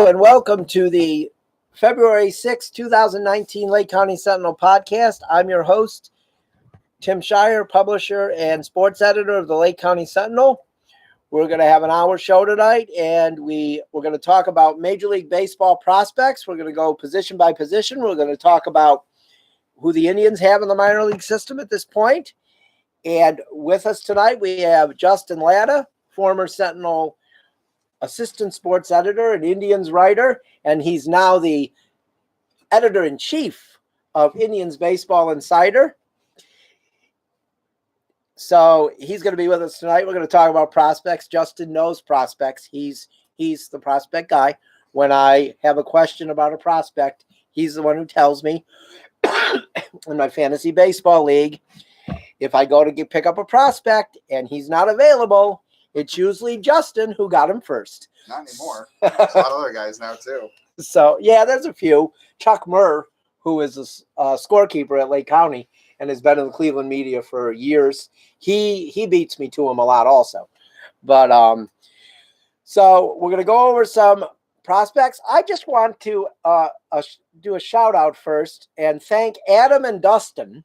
Hello and welcome to the February 6, 2019 Lake County Sentinel podcast. I'm your host, Tim Shirer, publisher and sports editor of the Lake County Sentinel. We're going to have an hour show tonight, and we're going to talk about Major League Baseball prospects. We're going to go position by position. We're going to talk about who the Indians have in the minor league system at this point. And with us tonight, we have Justin Latta, former Sentinel assistant sports editor and Indians writer, and he's now the editor-in-chief of Indians Baseball Insider. So he's going to be with us tonight. We're going to talk about prospects. Justin knows prospects. He's the prospect guy. When I have a question about a prospect, he's the one who tells me. In my fantasy baseball league, if I go to pick up a prospect and he's not available, it's usually Justin who got him first. Not anymore. There's a lot of other guys now, too. So, yeah, there's a few. Chuck Murr, who is a scorekeeper at Lake County and has been in the Cleveland media for years, he beats me to him a lot also. But so we're going to go over some prospects. I just want to do a shout-out first and thank Adam and Dustin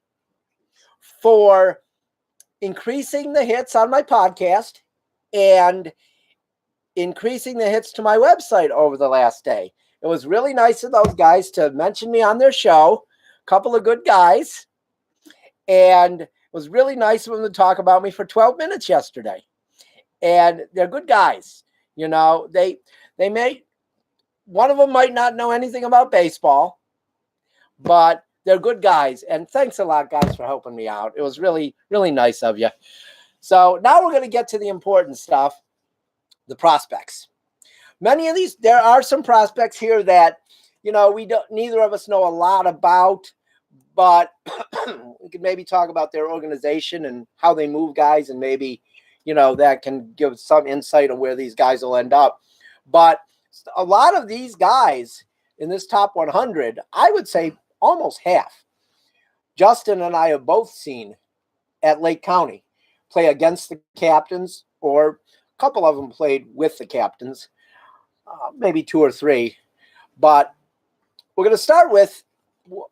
for increasing the hits on my podcast and increasing the hits to my website over the last day. It was really nice of those guys to mention me on their show. A couple of good guys. And it was really nice of them to talk about me for 12 minutes yesterday. And they're good guys. You know, they may, one of them might not know anything about baseball, but they're good guys. And thanks a lot, guys, for helping me out. It was really, really nice of you. So now we're going to get to the important stuff, the prospects. Many of these, there are some prospects here that, you know, neither of us know a lot about, but we could maybe talk about their organization and how they move guys, and maybe, you know, that can give some insight on where these guys will end up. But a lot of these guys in this top 100, I would say almost half, Justin and I have both seen at Lake County play against the captains, or a couple of them played with the captains, maybe two or three. But we're going to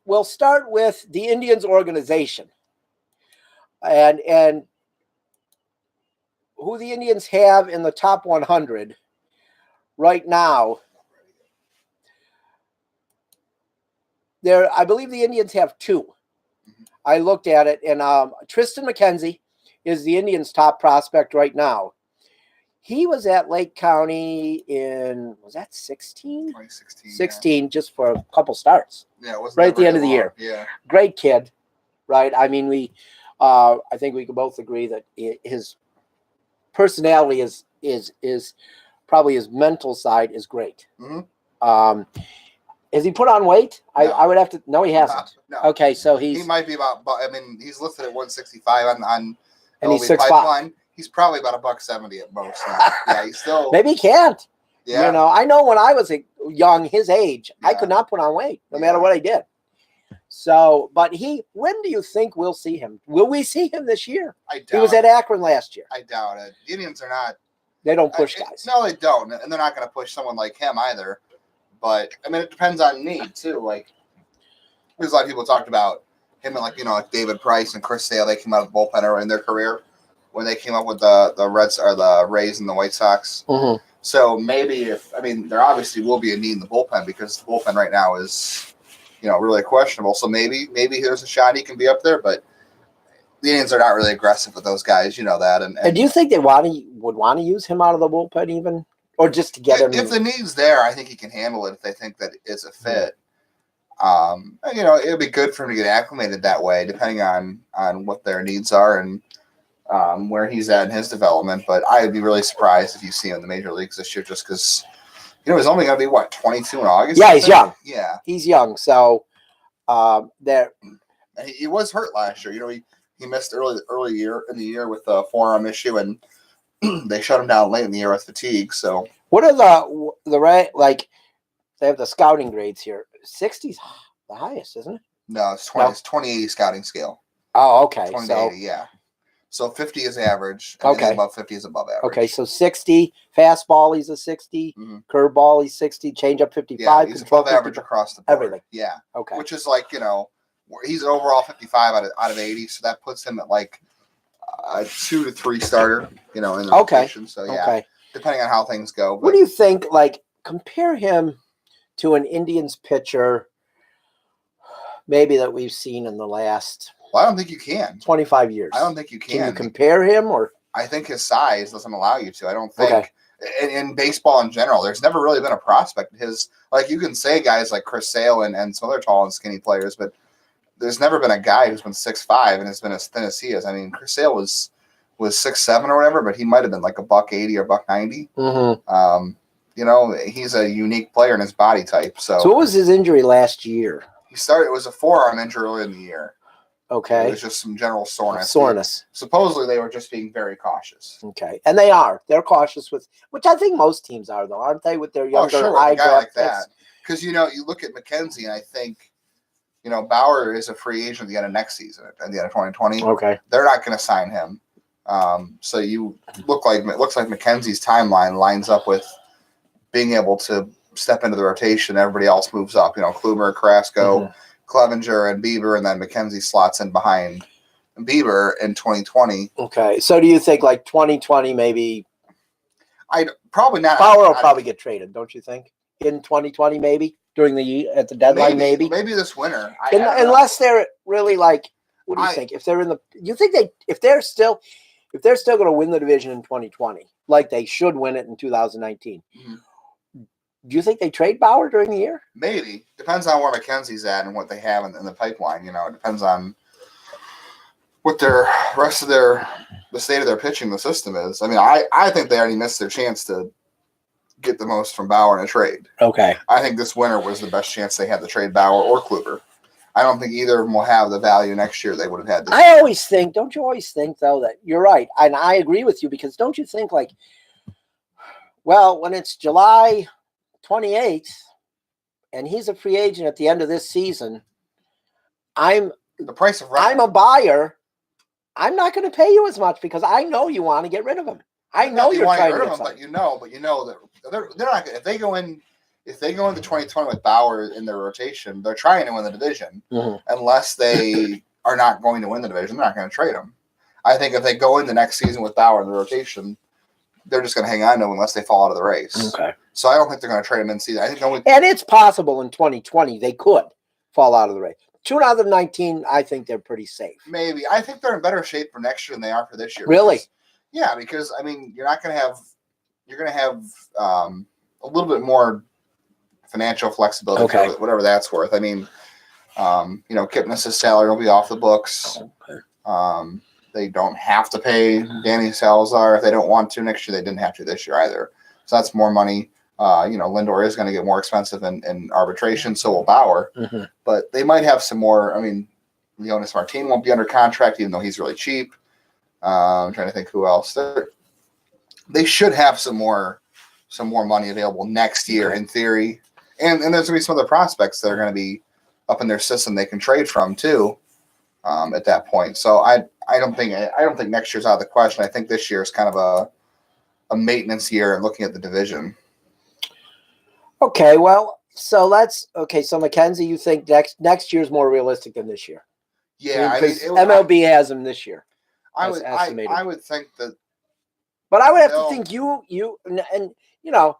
we'll start with the Indians organization and who the Indians have in the top 100 right now. I believe the Indians have two. I looked at it, and Tristan McKenzie is the Indians' top prospect right now. He was at Lake County in, was that 16? 2016. 16, yeah. Just for a couple starts. Yeah, it wasn't right at the end of the year. Yeah. Great kid, right? I mean, I think we can both agree that his personality is probably, his mental side is great. Mm-hmm. Has he put on weight? No. I would have to. No, he hasn't. No. Okay, so he might be about. I mean, he's listed at 165 on and he's 6'5". Pipeline. He's probably about $170 at most. Now. Yeah, he's still. Maybe he can't. Yeah. You know, I know when I was young, his age, yeah. I could not put on weight no matter what I did. So, but when do you think we'll see him? Will we see him this year? I doubt. He was at Akron last year. I doubt it. The Indians are not. They don't push guys. No, they don't, and they're not going to push someone like him either. But I mean, it depends on need too. Like, there's a lot of people talked about him and like David Price and Chris Sale. They came out of the bullpen early in their career when they came up with the Reds or the Rays and the White Sox. Mm-hmm. So maybe there obviously will be a need in the bullpen because the bullpen right now is, really questionable. So maybe there's a shot he can be up there, but the Indians are not really aggressive with those guys. You know that. And do you think they would want to use him out of the bullpen even? Or just to get him. If the need's there, I think he can handle it if they think that it's a fit. It would be good for him to get acclimated that way, depending on what their needs are and where he's at in his development. But I would be really surprised if you see him in the major leagues this year, just because, he's only going to be, 22 in August? Yeah, he's young. Yeah. He's young. So, there. He was hurt last year. He missed early in the year with a forearm issue, and they shut him down late in the year with fatigue. So what are the right, like, they have the scouting grades here. 60's the highest, isn't it? No, it's 20. No. It's 2080 scouting scale. Oh, okay. 2080, yeah. So 50 is average. Anything Okay. above 50 is above average. Okay, so 60 fastball, he's a 60. Curveball, he's 60. Changeup, 55. Yeah, he's control, above average 50, across the board. everything. Yeah. Okay. Which is like, he's an overall 55 out of 80, so that puts him at like a 2 to 3 starter, in the rotation. So yeah, depending on how things go. But what do you think? Like, compare him to an Indians pitcher, maybe that we've seen in the last. Well, I don't think you can. 25 years. I don't think you can. Can you compare him, or? I think his size doesn't allow you to. I don't think in baseball in general, there's never really been a prospect. You can say guys like Chris Sale and some other tall and skinny players, but there's never been a guy who's been 6'5" and has been as thin as he is. I mean, Chris Sale was 6'7" or whatever, but he might have been like a $180 or $190. He's a unique player in his body type. So what was his injury last year? It was a forearm injury early in the year. Okay. It was just some general soreness. Supposedly they were just being very cautious. Okay. And they are. They're cautious which I think most teams are, though, aren't they, with their younger high guy like picks? that. Because, you look at McKenzie, and I think, Bauer is a free agent at the end of next season, at the end of 2020. Okay. They're not going to sign him. So it looks like McKenzie's timeline lines up with being able to step into the rotation. Everybody else moves up. Kluber, Carrasco, Clevenger, and Bieber, and then McKenzie slots in behind Bieber in 2020. Okay. So do you think like 2020 maybe? I'd probably not. Bauer will probably get traded, don't you think? In 2020 maybe? During the year, at the deadline maybe? Maybe this winter. Unless they're really like, what do you think? If they're you think if they're still going to win the division in 2020, like they should win it in 2019, do you think they trade Bauer during the year? Maybe. Depends on where McKenzie's at and what they have in the pipeline. It depends on what the state of their pitching, the system is. I mean, I think they already missed their chance to get the most from Bauer in a trade. Okay. I think this winter was the best chance they had to trade Bauer or Kluber. I don't think either of them will have the value next year they would have had this year. Don't you always think, though, that you're right? And I agree with you, because don't you think, like, well, when it's July 28th and he's a free agent at the end of this season, the price of I'm a buyer. I'm not going to pay you as much because I know you want to get rid of him. I know you're trying to get rid of him, but you know that they're not. If they go into 2020 with Bauer in their rotation, they're trying to win the division. Unless they are not going to win the division, they're not going to trade him. I think if they go into next season with Bauer in the rotation, they're just going to hang on to him unless they fall out of the race. Okay. So I don't think they're going to trade him in season. I think and it's possible in 2020 they could fall out of the race. 2019, I think they're pretty safe. Maybe. I think they're in better shape for next year than they are for this year. Really? Because I mean, you're going to have a little bit more financial flexibility, whatever that's worth. I mean, Kipnis' salary will be off the books. Okay. They don't have to pay Danny Salazar if they don't want to next year. They didn't have to this year either. So that's more money. Lindor is going to get more expensive in arbitration, so will Bauer. But they might have some more. I mean, Leonis Martin won't be under contract, even though he's really cheap. I'm trying to think who else. They should have some more money available next year in theory. And there's going to be some other prospects that are going to be up in their system they can trade from too at that point. So I don't think next year's out of the question. I think this year is kind of a maintenance year and looking at the division. Okay, well, so McKenzie, you think next year's more realistic than this year? Yeah, MLB has him this year. I would think that. But I would have to think you and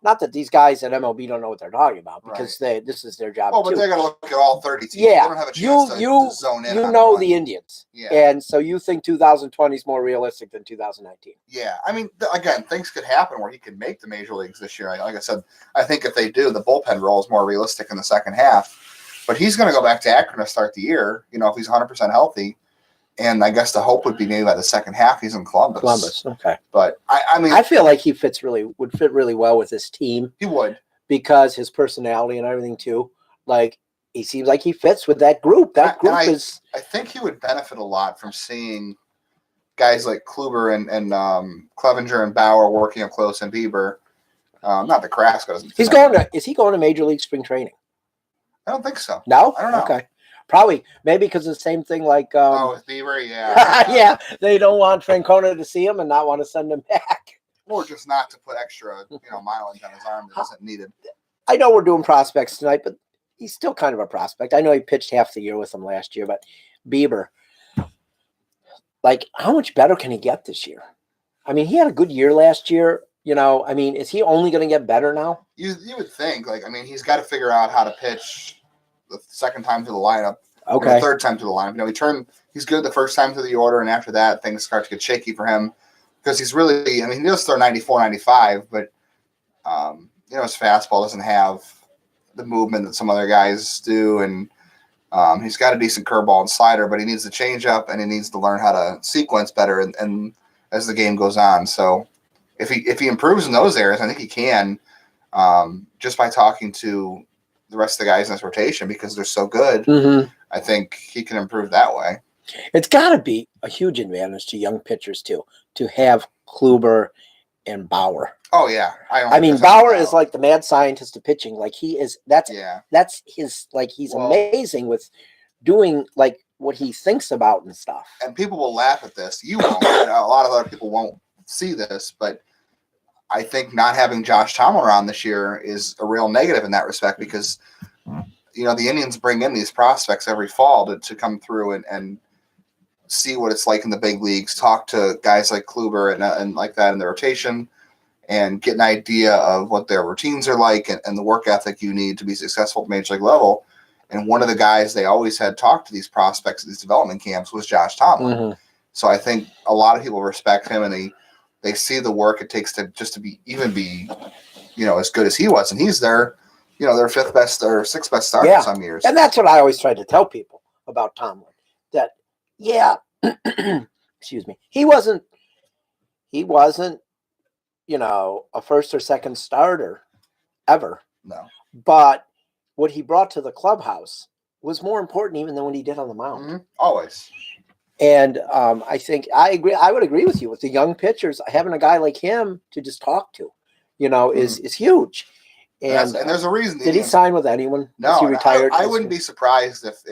not that these guys at MLB don't know what they're talking about, because this is their job. Oh, but they're going to look at all 30 teams. Yeah, they don't have a chance to zone in. You know the Indians, and so you think 2020 is more realistic than 2019. Yeah, I mean, again, things could happen where he could make the major leagues this year. Like I said, I think if they do, the bullpen role is more realistic in the second half. But he's going to go back to Akron to start the year. If he's 100% healthy. And I guess the hope would be maybe by the second half he's in Columbus. Okay. But I mean, I feel like he would fit really well with this team. He would, because his personality and everything too. Like, he seems like he fits with that group. I think he would benefit a lot from seeing guys like Kluber and Clevenger and Bauer working up close, and Bieber. Not the Carrasco. Is he going to Major League Spring Training? I don't think so. No. I don't know. Okay. Probably, maybe because the same thing like with Bieber, yeah. yeah, they don't want Francona to see him and not want to send him back. Or just not to put extra, mileage on his arm that isn't needed. I know we're doing prospects tonight, but he's still kind of a prospect. I know he pitched half the year with them last year, but Bieber, like, how much better can he get this year? I mean, he had a good year last year. I mean, is he only going to get better now? You would think, he's got to figure out how to pitch the second time to the lineup. Okay. The third time to the lineup. He's good the first time to the order, and after that, things start to get shaky for him because he's really, he does throw 94, 95, but, his fastball doesn't have the movement that some other guys do, and he's got a decent curveball and slider, but he needs to change up, and he needs to learn how to sequence better and as the game goes on. So if he improves in those areas, I think he can, just by talking to the rest of the guys in this rotation because they're so good. Mm-hmm. I think he can improve that way. It's got to be a huge advantage to young pitchers too, to have Kluber and Bauer. Oh yeah, I mean, Bauer is like the mad scientist of pitching. Like he is. That's his. Like he's amazing with doing like what he thinks about and stuff. And people will laugh at this. You won't. A lot of other people won't see this, but I think not having Josh Tomlin around this year is a real negative in that respect because, the Indians bring in these prospects every fall to come through and see what it's like in the big leagues, talk to guys like Kluber and like that in the rotation and get an idea of what their routines are like and the work ethic you need to be successful at major league level. And one of the guys they always had talked to these prospects at these development camps was Josh Tomlin. Mm-hmm. So I think a lot of people respect him and they see the work it takes to just to be as good as he was. And he's their fifth best or sixth best starter in some years. And that's what I always try to tell people about Tomlin. That, excuse me, he wasn't, a first or second starter ever. No. But what he brought to the clubhouse was more important even than what he did on the mound. Mm-hmm. Always. And I think I agree. I would agree with you with the young pitchers. Having a guy like him to just talk to, is huge. And there's a reason. Did he sign with anyone? No, he retired. I wouldn't be surprised if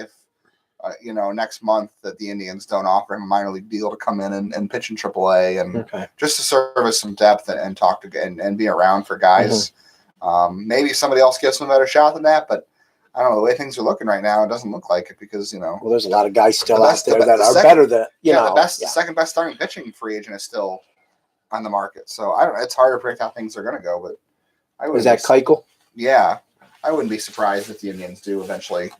next month that the Indians don't offer him a minor league deal to come in and pitch in AAA and just to serve as some depth and talk to and be around for guys. Mm-hmm. Maybe somebody else gives him a better shot than that, but I don't know, the way things are looking right now, it doesn't look like it because, Well, there's a lot of guys still out there that are better than, the second best starting pitching free agent is still on the market. So it's hard to predict how things are going to go, but is that Keuchel? Yeah. I wouldn't be surprised if the Indians do eventually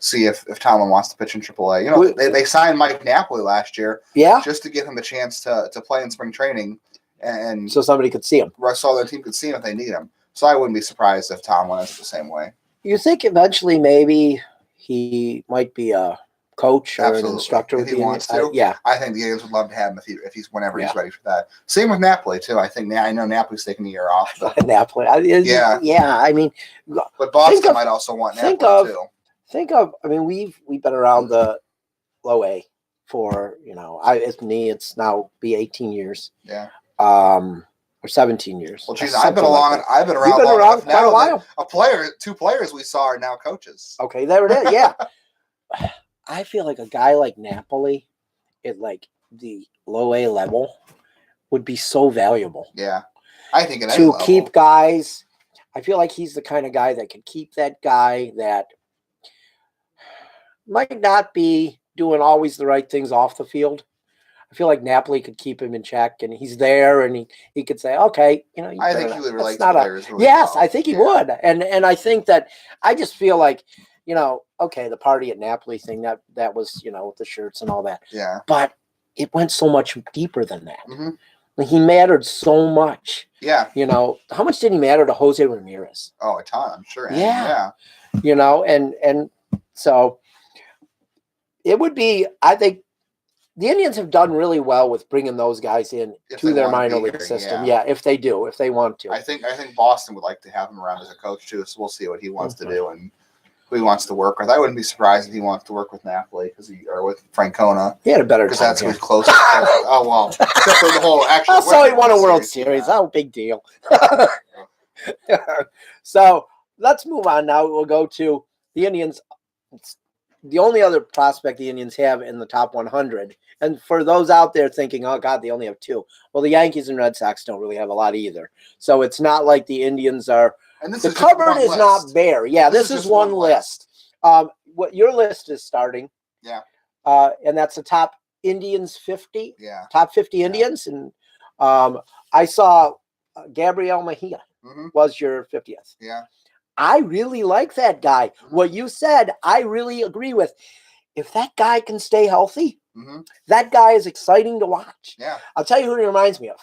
see if Tomlin wants to pitch in AAA. They signed Mike Napoli last year just to give him a chance to play in spring training. And so somebody could see him. So their team could see him if they need him. So I wouldn't be surprised if Tomlin is the same way. You think eventually maybe he might be a coach or an instructor if he wants to? I think the Indians would love to have him if he's whenever he's ready for that. Same with Napoli too. I know Napoli's taking a year off. But Napoli, I mean, but Boston might also want Napoli too. Think of, we've been around the low A for it's now be 18 years. Yeah. Or 17 years. Well, geez, I've been around quite a while. Two players we saw are now coaches. Okay, there it is. Yeah. I feel like a guy like Napoli at like the low A level would be so valuable. Yeah. I think to keep guys. I feel like he's the kind of guy that could keep that guy that might not be doing always the right things off the field. I feel like Napoli could keep him in check, and he's there, and he could say, "Okay, I think he would relate to players." Yes, I think he would, and I think that I just feel like, okay, the party at Napoli thing that was, with the shirts and all that. Yeah, but it went so much deeper than that. Mm-hmm. Like, he mattered so much. Yeah, how much did he matter to Jose Ramirez? Oh, a ton, I'm sure. Yeah. And so it would be. I think the Indians have done really well with bringing those guys in to their minor league system. Yeah, if they want to. I think Boston would like to have him around as a coach too. So we'll see what he wants to do and who he wants to work with. I wouldn't be surprised if he wants to work with Napoli or with Francona. He had a better because that's who's close. Oh well, except for the whole actual. So he won a World Series. Oh, big deal. So let's move on now. We'll go to the Indians. the only other prospect the Indians have in the top 100, and for those out there thinking, oh, God, they only have 2. Well, the Yankees and Red Sox don't really have a lot either. So it's not like the Indians are – the cupboard is not bare. Yeah, this is one list. What your list is starting. Yeah. And that's the top Indians 50. Yeah. Top 50 Indians. And I saw Gabriel Mejia was your 50th. Yeah. I really like that guy. What you said, I really agree with. If that guy can stay healthy, that guy is exciting to watch. Yeah. I'll tell you who he reminds me of.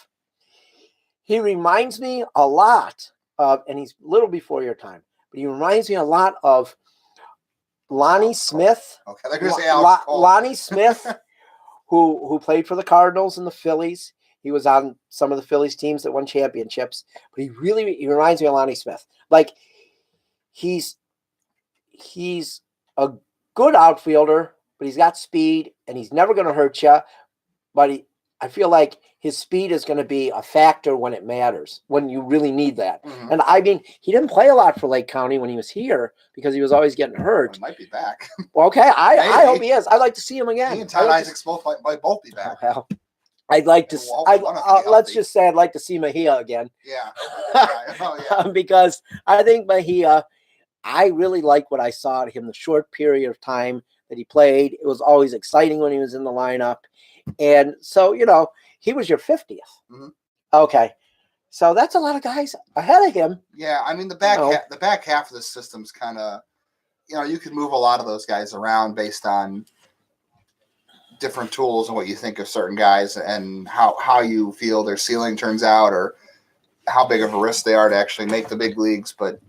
He reminds me a lot of, and he's a little before your time, but he reminds me a lot of Lonnie Smith. Okay, they're going to say Alex Cole. Lonnie Smith, who played for the Cardinals and the Phillies. He was on some of the Phillies teams that won championships, but he reminds me of Lonnie Smith. Like, he's a good outfielder, but he's got speed, and he's never going to hurt you. But I feel like his speed is going to be a factor when it matters, when you really need that. And I mean, he didn't play a lot for Lake County when he was here because he was always getting hurt. He might be back. Well, okay, I hope he is. I'd like to see him again. He and Todd Isaacs might both be back. Well, I'd like to. Let's just say I'd like to see Mejia again. Yeah. Because I think Mejia, I really like what I saw at him the short period of time that he played. It was always exciting when he was in the lineup. And so, he was your 50th. Okay. So that's a lot of guys ahead of him. Yeah. I mean, the back half of the system's kind of, you could move a lot of those guys around based on different tools and what you think of certain guys and how you feel their ceiling turns out or how big of a risk they are to actually make the big leagues. But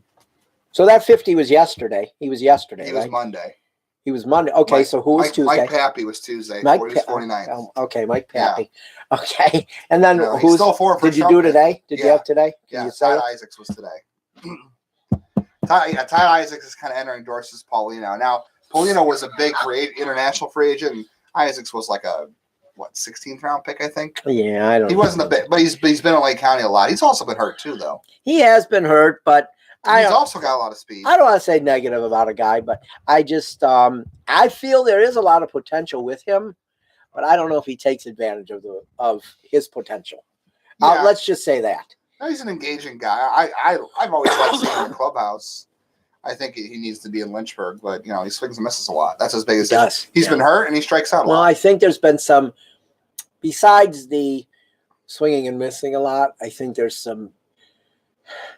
so that 50 was yesterday. He was yesterday. He was Monday. He was Monday. Okay, so who was Tuesday? Mike Pappy was Tuesday. He was 49th. Okay, Mike Pappy. Yeah. Okay, and then who's still for did you do today? Did you have today? Todd Isaacs was today. Todd Isaacs is kind of entering Dorsey's Paulino. Now, Paulino was a big international free agent. And Isaacs was like a 16th round pick, I think. Yeah, I don't. He wasn't a bit, but he's been in Lake County a lot. He's also been hurt too, though. He has been hurt, but. He's also got a lot of speed. I don't want to say negative about a guy, but I just I feel there is a lot of potential with him, but I don't know if he takes advantage of his potential. Yeah. Let's just say that. No, he's an engaging guy. I've always liked seeing him in the clubhouse. I think he needs to be in Lynchburg, but he swings and misses a lot. That's as big as he does. He's been hurt and he strikes out a lot. Well, I think there's been some, besides the swinging and missing a lot, I think there's some.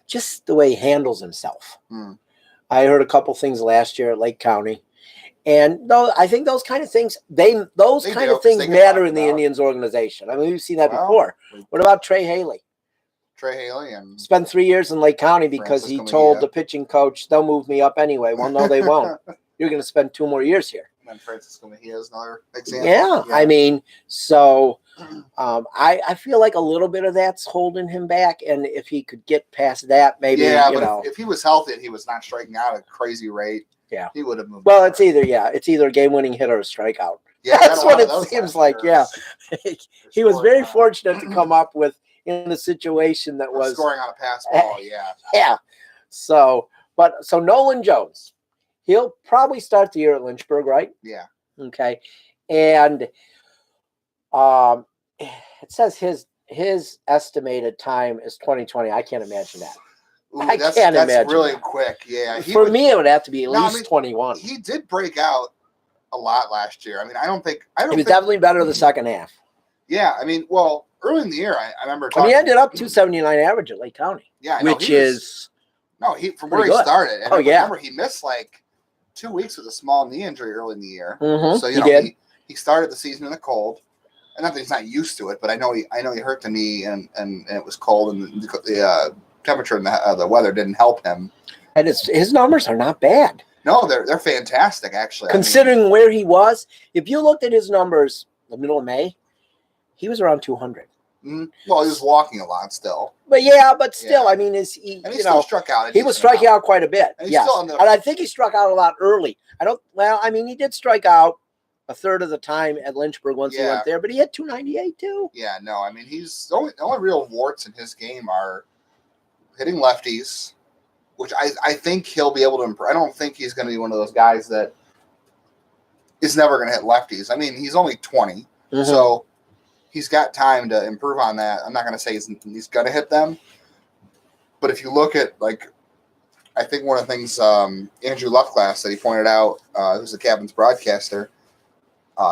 Just the way he handles himself. I heard a couple things last year at Lake County, and I think those kind of things matter in the Indians organization. I mean, we've seen that before. What about Trey Haley? And spent 3 years in Lake County because he told the pitching coach, "They'll move me up anyway." Well, no, they won't. You're going to spend 2 more years here. And Francisco Mejia is another example. Yeah, I mean, so I feel like a little bit of that's holding him back, and if he could get past that, maybe if he was healthy and he was not striking out at a crazy rate, he would have moved. Well, it's either a game-winning hit or a strikeout. Yeah, that's what it seems like. Yeah, he was very fortunate to come up with in a situation that was scoring on a pass ball. Yeah. So Nolan Jones. He'll probably start the year at Lynchburg, right? Yeah. Okay. And it says his estimated time is 2020. I can't imagine that. I can't imagine. That's really quick. Yeah. For me, it would have to be at least 21. He did break out a lot last year. I mean, I don't think he was definitely better the second half. Yeah. I mean, well, early in the year, I remember. He ended up 279 average at Lake County. Yeah. Which is. No, from where he started. And remember, he missed 2 weeks with a small knee injury early in the year. So he started the season in the cold. And not that he's not used to it, but I know he hurt the knee and it was cold and the temperature and the weather didn't help him. And his numbers are not bad. No, they're fantastic actually. Considering where he was, if you looked at his numbers the middle of May, he was around 200. Well, he was walking a lot still. But still, I mean, he still struck out. He was striking out quite a bit. And I think he struck out a lot early. He did strike out a third of the time at Lynchburg once he went there, but he had 298 too. Yeah, no, I mean, the only real warts in his game are hitting lefties, which I think he'll be able to improve. I don't think he's going to be one of those guys that is never going to hit lefties. I mean, he's only 20, so he's got time to improve on that. I'm not going to say he's going to hit them, but if you look at, like, I think one of the things Andrew Luftglass that he pointed out, who's the Captain's broadcaster,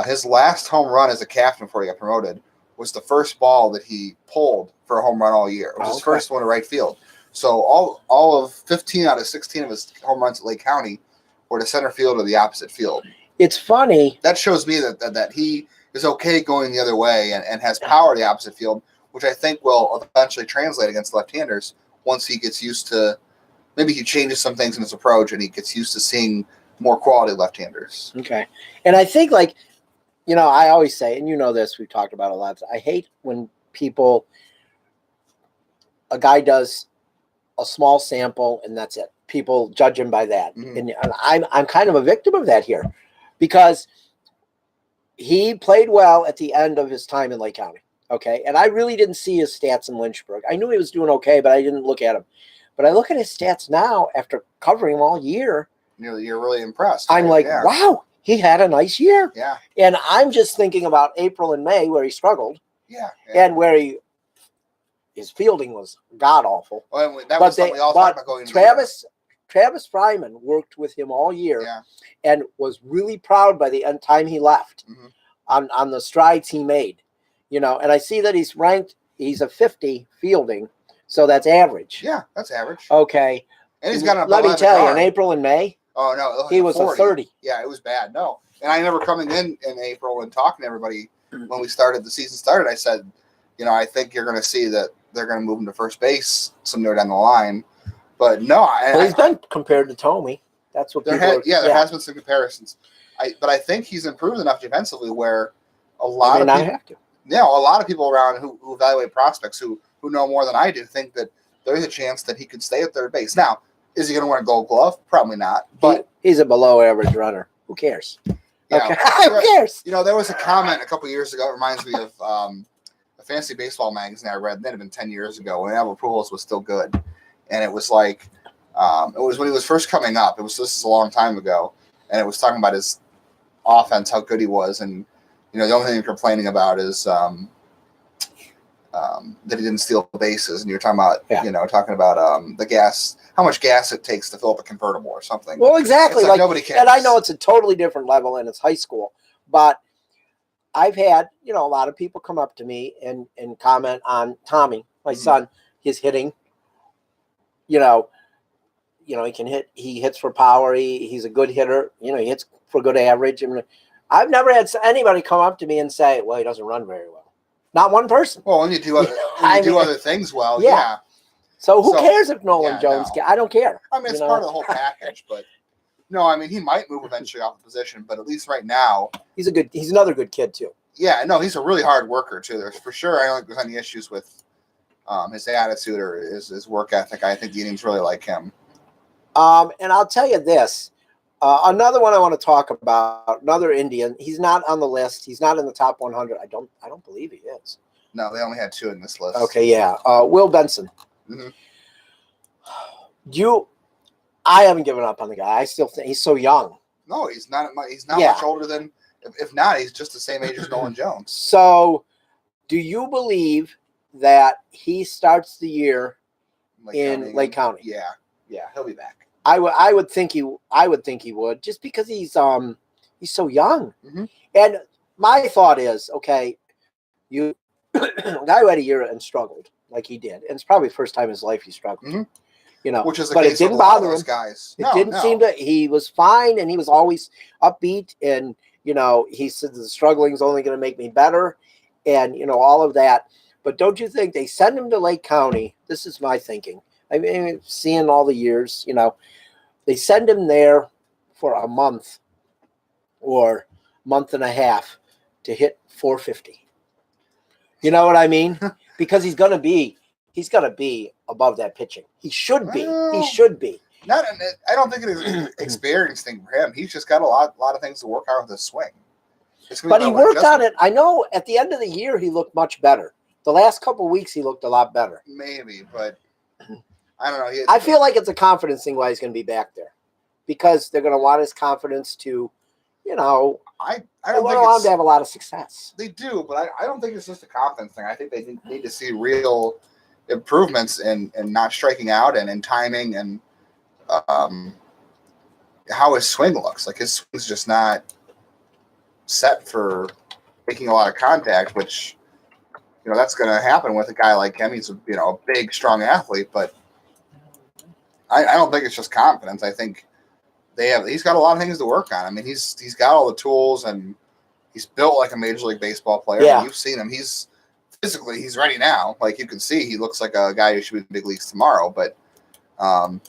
his last home run as a captain before he got promoted was the first ball that he pulled for a home run all year. It was his first one to right field. So all of 15 out of 16 of his home runs at Lake County were to center field or the opposite field. It's funny. That shows me that he is okay going the other way and has power to the opposite field, which I think will eventually translate against left-handers once he gets used to, maybe he changes some things in his approach and he gets used to seeing more quality left-handers. Okay. And I think, like, you know, I always say, and you know this, we've talked about it a lot, I hate when a guy does a small sample and that's it. People judge him by that. And I'm kind of a victim of that here because he played well at the end of his time in Lake County. Okay. And I really didn't see his stats in Lynchburg. I knew he was doing okay, but I didn't look at him. But I look at his stats now after covering him all year. You're really impressed. I'm like, wow, he had a nice year. Yeah. And I'm just thinking about April and May where he struggled. Yeah. And where his fielding was god awful. Well, that was something we all talked about going Travis Fryman worked with him all year and was really proud by the time he left on the strides he made. You know, and I see that he's a 50 fielding, so that's average. Yeah, that's average. Okay. And he's got let me tell you, in April and May, he was 40. A 30. Yeah, it was bad. No. And I remember coming in April and talking to everybody when the season started, I said, you know, I think you're going to see that they're going to move him to first base somewhere down the line. But no. He's been compared to Tomey. That's what there has been some comparisons. But I think he's improved enough defensively where a lot of people have to. Yeah, a lot of people around who evaluate prospects who know more than I do think that there's a chance that he could stay at third base. Now, is he going to win a Gold Glove? Probably not. But he's a below average runner. Who cares? Yeah, okay. Who cares? You know, there was a comment a couple years ago. It reminds me of a fantasy baseball magazine I read. That had been 10 years ago when Albert Pujols was still good, and it was like it was when he was first coming up. This is a long time ago, and it was talking about his offense, how good he was, and you know the only thing you're complaining about is that he didn't steal bases, and you're talking about the gas, how much gas it takes to fill up a convertible or something. Well, exactly. Like nobody cares. And I know it's a totally different level and it's high school, but I've had, you know, a lot of people come up to me and comment on Tommy, my son, his hitting. You know, he can hit. He hits for power. He's a good hitter. You know, he hits for good average. I mean, I've never had anybody come up to me and say, "Well, he doesn't run very well." Not one person. Well, when you do other things well, yeah. So who cares if Nolan Jones can? I don't care. I mean, it's part of the whole package, but no, I mean, he might move eventually off the position, but at least right now, he's another good kid too. Yeah, no, he's a really hard worker too. There's for sure. I don't think there's any issues with his attitude or his work ethic. I think the Indians really like him. And I'll tell you this. Another one I want to talk about, another Indian. He's not on the list. He's not in the top 100. I don't believe he is. No, they only had 2 in this list. Okay, yeah. Will Benson. Mm-hmm. I haven't given up on the guy. I still think he's so young. No, he's not. He's not much older than. If not, he's just the same age as Nolan Jones. So, do you believe that he starts the year in Lake County? Yeah, he'll be back. I would think he would, just because he's so young. Mm-hmm. And my thought is, okay, you guy who had a year and struggled like he did, and it's probably the first time in his life he struggled. Mm-hmm. You know, which is the but case it didn't with a lot of bother those him. Guys. It didn't seem to. He was fine, and he was always upbeat, and you know, he said the struggling is only going to make me better, and you know all of that. But don't you think they send him to Lake County? This is my thinking. I mean, seeing all the years, you know, they send him there for a month or month and a half to hit 450. You know what I mean? Because he's gonna be above that pitching. He should be. He should be. I don't think it's an experience thing for him. He's just got a lot of things to work on with his swing. But he worked on it. I know at the end of the year he looked much better. The last couple of weeks he looked a lot better. Maybe, but I don't know. I feel like it's a confidence thing why he's going to be back there, because they're going to want his confidence to you know, I they don't want think them it's to have a lot of success. they do, but I don't think it's just a confidence thing. I think they need to see real improvements in not striking out and in timing and um, how his swing looks. Like his swing's just not set for making a lot of contact, which that's going to happen with a guy like him. He's a big, strong athlete, but I don't think it's just confidence. I think he's got a lot of things to work on. I mean, he's got all the tools and he's built like a Major League Baseball player. Yeah. I mean, you've seen him. He's physically, he's ready now. Like you can see, he looks like a guy who should be in the big leagues tomorrow. But I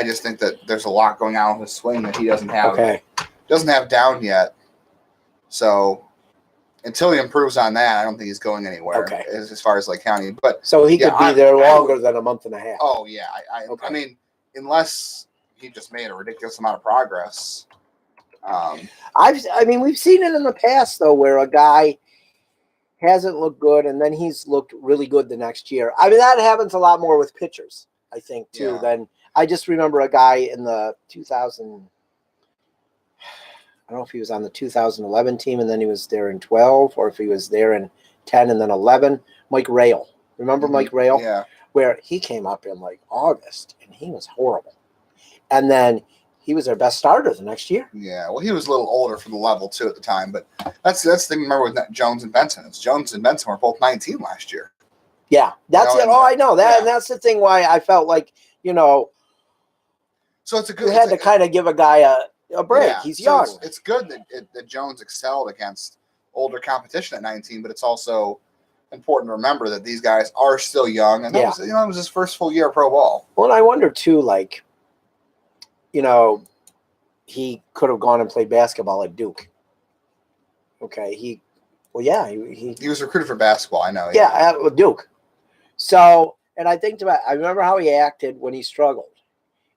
just think that there's a lot going on with his swing that he doesn't have down yet. So until he improves on that, I don't think he's going anywhere. Okay. As far as like county, but So he could be there longer than a month and a half. Oh yeah, I mean, unless he just made a ridiculous amount of progress. I mean, we've seen it in the past though, where a guy hasn't looked good and then he's looked really good the next year. I mean, that happens a lot more with pitchers, I think, too. Than I just remember a guy in the 2000. I don't know if he was on the 2011 team and then he was there in 12, or if he was there in 10 and then 11. Mike Rail, remember Mike Rail? Yeah. Where he came up in like August and he was horrible, and then he was their best starter the next year. Yeah, well, he was a little older for the level too at the time, but that's the thing. Remember with Jones and Benson, Jones and Benson were both 19 last year. Yeah, that's it. Oh, I know that, and that's the thing why I felt like So it's a good. You had to kind of give a guy a break. Yeah, he's young. It's good that Jones excelled against older competition at 19, but it's also important to remember that these guys are still young, and that was his first full year of pro ball. Well, and I wonder too, like, he could have gone and played basketball at Duke. Okay, he was recruited for basketball. I know. Yeah, at Duke. So, and I think I remember how he acted when he struggled.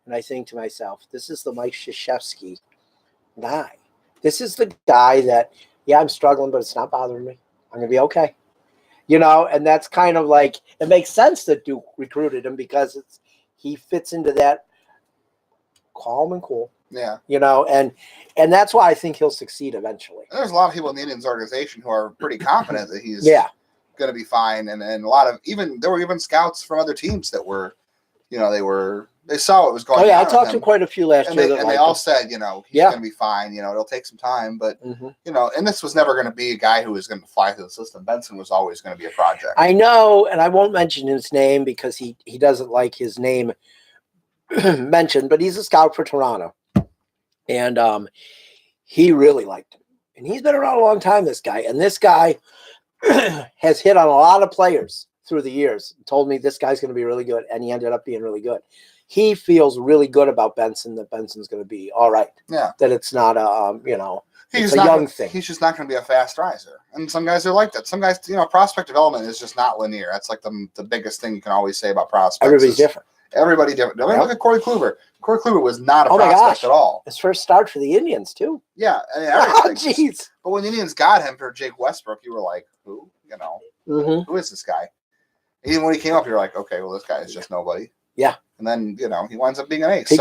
And I think to myself, this is the Mike Krzyzewski guy. This is the guy that, I'm struggling, but it's not bothering me. I'm going to be okay. And that's kind of like, it makes sense that Duke recruited him because he fits into that calm and cool. Yeah. And that's why I think he'll succeed eventually. And there's a lot of people in the Indians organization who are pretty confident that he's going to be fine. And a lot of there were even scouts from other teams that were, they saw what was going on. Oh, yeah, I talked to quite a few last year. And they all said, he's going to be fine. It'll take some time. But, and this was never going to be a guy who was going to fly through the system. Benson was always going to be a project. I know, and I won't mention his name because he doesn't like his name mentioned, but he's a scout for Toronto. And he really liked him. And he's been around a long time, this guy. And this guy has hit on a lot of players through the years. Told me this guy's going to be really good, and he ended up being really good. He feels really good about Benson, that Benson's going to be all right. Yeah. That it's not it's a young thing. He's just not going to be a fast riser. And some guys are like that. Some guys, prospect development is just not linear. That's like the biggest thing you can always say about prospects. Everybody's different. Everybody different. I mean, look at Corey Kluber. Corey Kluber was not a prospect at all. His first start for the Indians, too. Yeah. Jeez. But when the Indians got him for Jake Westbrook, you were like, who? Who is this guy? Even when he came up, you're like, okay, well, this guy is just nobody. Yeah. And then, he winds up being an ace. He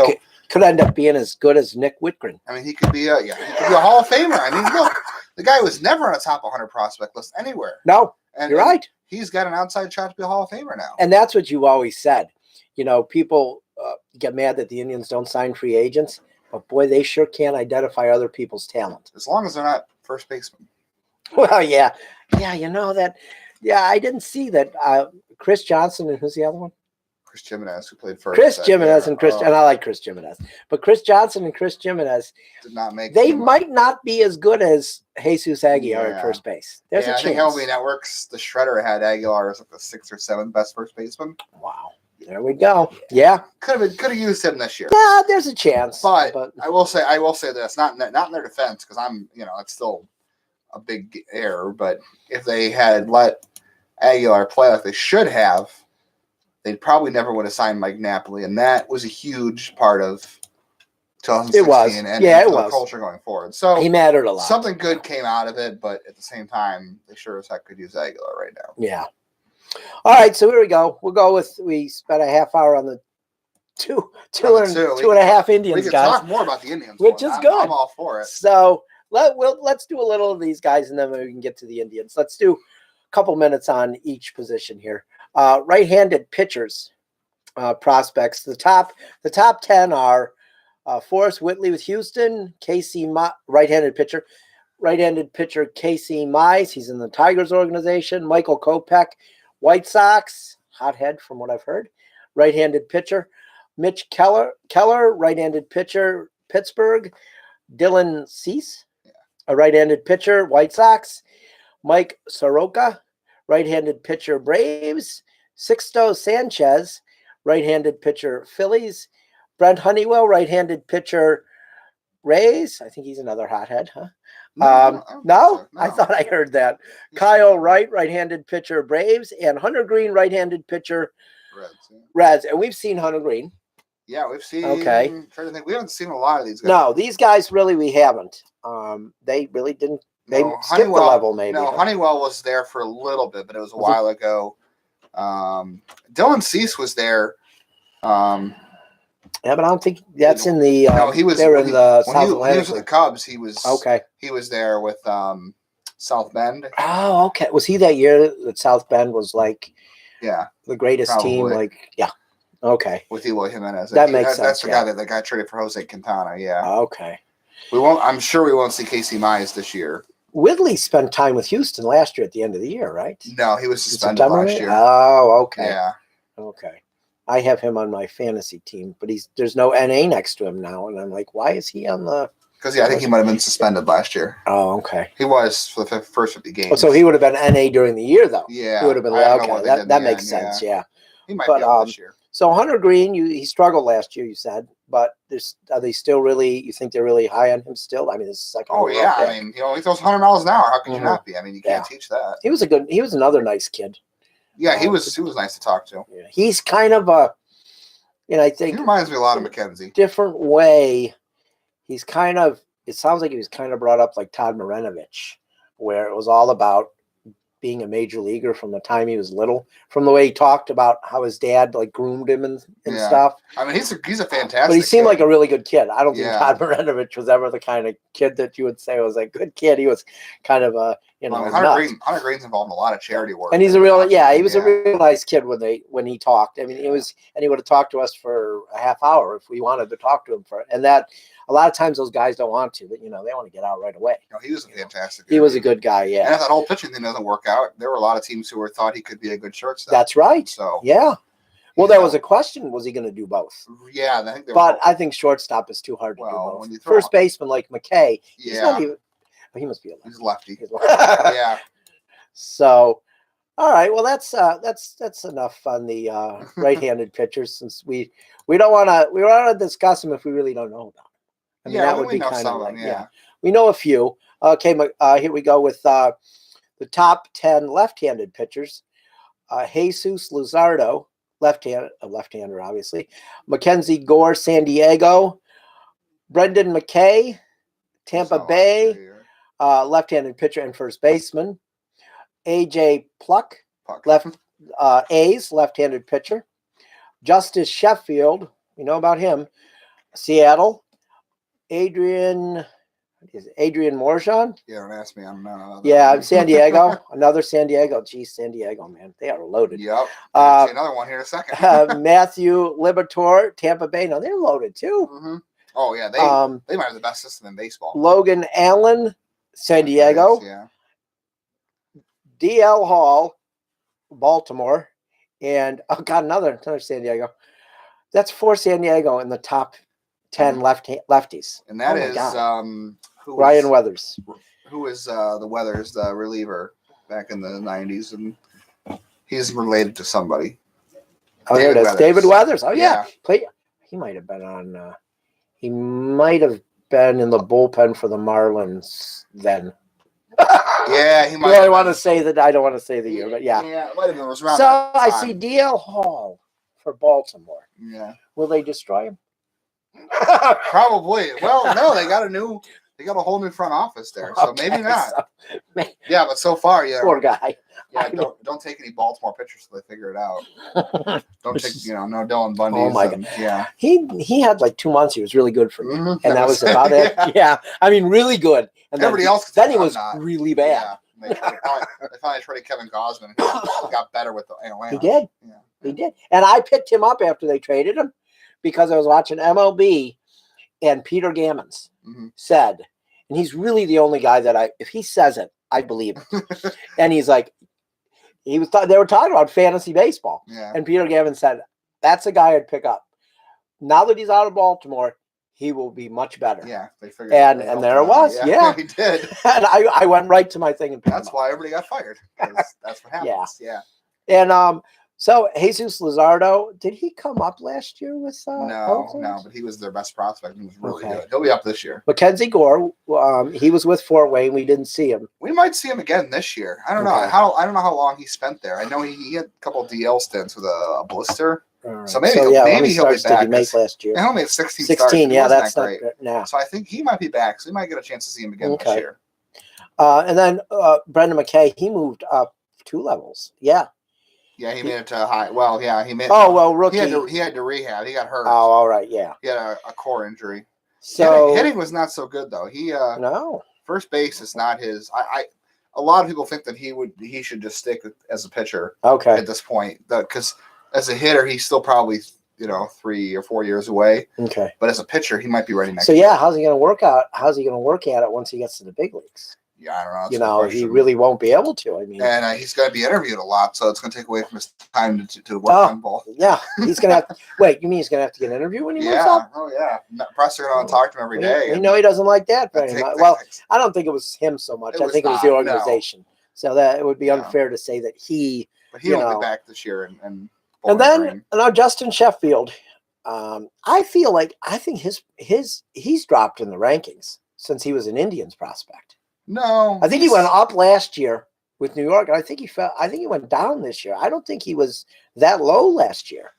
could end up being as good as Nick Whitgren. I mean, he could be a Hall of Famer. I mean, look, the guy was never on a top 100 prospect list anywhere. No, you're right. He's got an outside shot to be a Hall of Famer now. And that's what you always said. People get mad that the Indians don't sign free agents, but boy, they sure can identify other people's talent. As long as they're not first baseman. Well, yeah. Yeah, I didn't see that. Chris Johnson, and who's the other one? Chris Jimenez, who played first. Chris Jimenez and and I like Chris Jimenez. But Chris Johnson and Chris Jimenez did not make they might not be as good as Jesus Aguilar at first base. There's a chance. I think MLB Networks, the Shredder had Aguilar as like the 6th or 7th best first baseman. Wow. There we go. Yeah. Could have used him this year. Yeah, there's a chance. But I will say this, not in their defense, because it's still a big error, but if they had let Aguilar play like they should have, they probably never would have signed Mike Napoli, and that was a huge part of 2016 it was. And the culture going forward. So he mattered a lot. Something good came out of it, but at the same time, they sure as heck could use Aguilar right now. Yeah. All right, so here we go. We spent a half hour on the two Number two, and a half we Indians, can guys, talk more about the Indians, which is good. I'm all for it. So let's do a little of these guys, and then we can get to the Indians. Let's do a couple minutes on each position here. Right-handed pitchers, prospects. The top 10 are Forrest Whitley with Houston, right-handed pitcher Casey Mize. He's in the Tigers organization. Michael Kopech, White Sox, hothead from what I've heard. Right-handed pitcher. Mitch Keller, right-handed pitcher, Pittsburgh. Dylan Cease, a right-handed pitcher, White Sox. Mike Soroka, right-handed pitcher, Braves. Sixto Sanchez, right-handed pitcher, Phillies. Brent Honeywell, right-handed pitcher, Rays. I think he's another hothead, huh? No? I thought I heard that. Kyle Wright, right-handed pitcher, Braves, and Hunter Green, right-handed pitcher, Reds. And we've seen Hunter Green. Yeah, we've seen. Okay. I'm trying to think. We haven't seen a lot of these guys. No, these guys really we haven't. They really didn't. They skipped the level, maybe. No, Honeywell was there for a little bit, but it was a while ago. Dylan Cease was there. Yeah, but I don't think that's in the. No, he was. They were in the South Atlantic. Atlantic. He was with the Cubs. He was okay. He was there with South Bend. Oh, okay. Was he that year that South Bend was like? Yeah. The greatest probably. Team, like yeah. Okay. With Eloy Jimenez. That makes sense. That's the guy that got traded for Jose Quintana. Yeah. Okay. I'm sure we won't see Casey Mize this year. Whitley spent time with Houston last year at the end of the year, right? No, he was suspended last year. Oh, okay. Yeah. Okay. I have him on my fantasy team, but there's no NA next to him now, and I'm like, why is he on the? Because I think he might have been suspended last year. Oh, okay. He was for the first 50 games. Oh, so he would have been NA during the year, though. Yeah. He would have been okay. That makes sense. Yeah. He might be out this year. So Hunter Green, he struggled last year, you said, but are they still really? You think they're really high on him still? I mean, this is like I mean, he throws 100 miles an hour. How could you not be? I mean, you can't teach that. He was another nice kid. Yeah, he was nice to talk to. Yeah. He's kind of I think he reminds me a lot of McKenzie. Different way. He's kind of. It sounds like he was kind of brought up like Todd Marinovich, where it was all about being a major leaguer from the time he was little, from the way he talked about how his dad like groomed him and stuff. I mean, he's a fantastic but he seemed like a really good kid. I don't think Todd Marinovich was ever the kind of kid that you would say was a good kid. He was kind of a Hunter Green's involved in a lot of charity work. And he's a real he was a real nice kid when he talked. I mean, he would have talked to us for a half hour if we wanted to talk to him and that a lot of times those guys don't want to, but they want to get out right away. No, he was a fantastic guy. He was a good guy, yeah. And if that whole pitching thing doesn't work out, there were a lot of teams who thought he could be a good shortstop. That's right. So yeah. Well, there was a question: was he going to do both? Yeah, I think shortstop is too hard to do both. First baseman like McKay, he's not even. He must be a lefty. He's lefty. Yeah. So, all right. Well, that's enough on the right-handed pitchers since we don't want to discuss them if we really don't know about them. I mean, that would be kind of like we know a few. Okay, here we go with the top 10 left-handed pitchers. Jesus Luzardo, left-hander, obviously. Mackenzie Gore, San Diego. Brendan McKay, Tampa Bay, left-handed pitcher and first baseman. AJ Pluck, A's, left-handed pitcher. Justice Sheffield, you know about him. Seattle. Adrian Morjan. Yeah, don't ask me. I don't know. Yeah, San Diego. Another San Diego. Geez, San Diego, man. They are loaded. Yep. See another one here in a second. Matthew Liberatore, Tampa Bay. No, they're loaded too. Mm-hmm. Oh, yeah. They might have the best system in baseball. Logan Allen, San Diego. Yeah. DL Hall, Baltimore. And, another San Diego. That's 4 San Diego in the top 10 lefties. And that is Ryan Weathers. Who was the Weathers, the reliever back in the 90s, and he's related to somebody. Oh, there it is. David Weathers. Oh, yeah. He might have been on he might have been in the bullpen for the Marlins then. Yeah, he might. Well, I want to say that I don't want to say the year, but yeah. Yeah, it might have been. It was around so I see DL Hall for Baltimore. Yeah. Will they destroy him? Probably. Well, no, they got a whole new front office there, so maybe not. So, yeah, but so far, yeah. Poor guy. Yeah, don't take any Baltimore pitchers till they figure it out. Don't take no Dylan Bundy. Oh my God. Yeah. He had like 2 months. He was really good for me, and that was about it. Yeah. Yeah, I mean, really good. And everybody else. Then he was really bad. Yeah. They finally traded Kevin Gosman. He got better with Atlanta. He did. Yeah. He did. And I picked him up after they traded him because I was watching MLB, and Peter Gammons said, and he's really the only guy that if he says it, I believe it. And he's like, they were talking about fantasy baseball. Yeah. And Peter Gammons said, that's a guy I'd pick up. Now that he's out of Baltimore, he will be much better. Yeah, they figured. And there it was. Yeah, he did. And I went right to my thing and picked that's him why everybody got fired. That's what happens. Yeah. And so Jesus Luzardo, did he come up last year with No, but he was their best prospect. He was really good. He'll be up this year. Mackenzie Gore, he was with Fort Wayne. We didn't see him. We might see him again this year. I don't know I don't know how long he spent there. I know he had a couple of DL stints with a blister. Right. So maybe he'll be back. Did he make last year? He only made 16 starts. Yeah, that's not great. No. So I think he might be back. So we might get a chance to see him again this year. And then Brendan McKay, he moved up 2 levels. Yeah. Yeah, he made it to high. Well, yeah, he made. Rookie. He had to rehab. He got hurt. Oh, all right, yeah. He had a core injury. So hitting was not so good though. He no. First base is not his. A lot of people think that he should just stick as a pitcher. Okay. At this point, because as a hitter, he's still probably 3 or 4 years away. Okay. But as a pitcher, he might be ready next year. So yeah, how's he going to work out? How's he going to work at it once he gets to the big leagues? Yeah, I don't know. He really won't be able to. I mean, and he's going to be interviewed a lot, so it's going to take away from his time to work on ball. Yeah, he's going to have. Wait, you mean he's going to have to get an interview when he moves up? Oh yeah. Press are going to talk to him every day. We know he doesn't like that very much. Well, I don't think it was him so much. I think it was the organization. No. So that it would be unfair to say that he. But he'll be back this year and then now Justin Sheffield. I think he's dropped in the rankings since he was an Indians prospect. No, I think he went up last year with New York, and I think he went down this year. I don't think he was that low last year.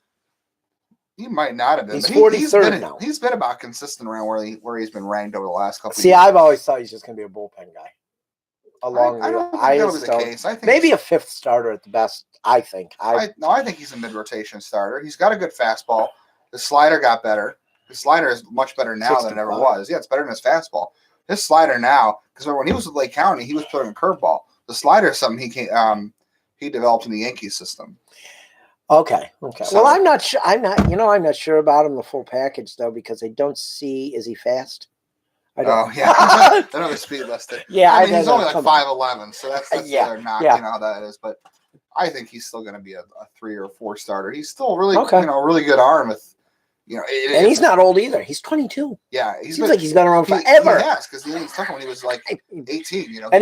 He might not have been. He's 43rd now. He's been about consistent around where he's been ranked over the last couple. See, years. I've always thought he's just going to be a bullpen guy. I don't think that'll be the case. I think maybe a 5th starter at the best. I think. I think he's a mid-rotation starter. He's got a good fastball. The slider got better. The slider is much better now than it ever was. Yeah, it's better than his fastball. His slider now, because when he was with Lake County, he was putting a curveball. The slider is something he developed in the Yankees system. Okay. So, well, I'm not sure. I'm not sure about him the full package though, because I don't see. Is he fast? Oh yeah, I know the speed listed. Yeah, I mean he's only like 5'11", so that's their knock. Yeah. You know how that is, but I think he's still going to be a 3 or 4 starter. He's still really really good arm with. And he's not old either. He's 22. Yeah, seems like he's been around forever. Yes, because the Indians took him when he was like 18. And I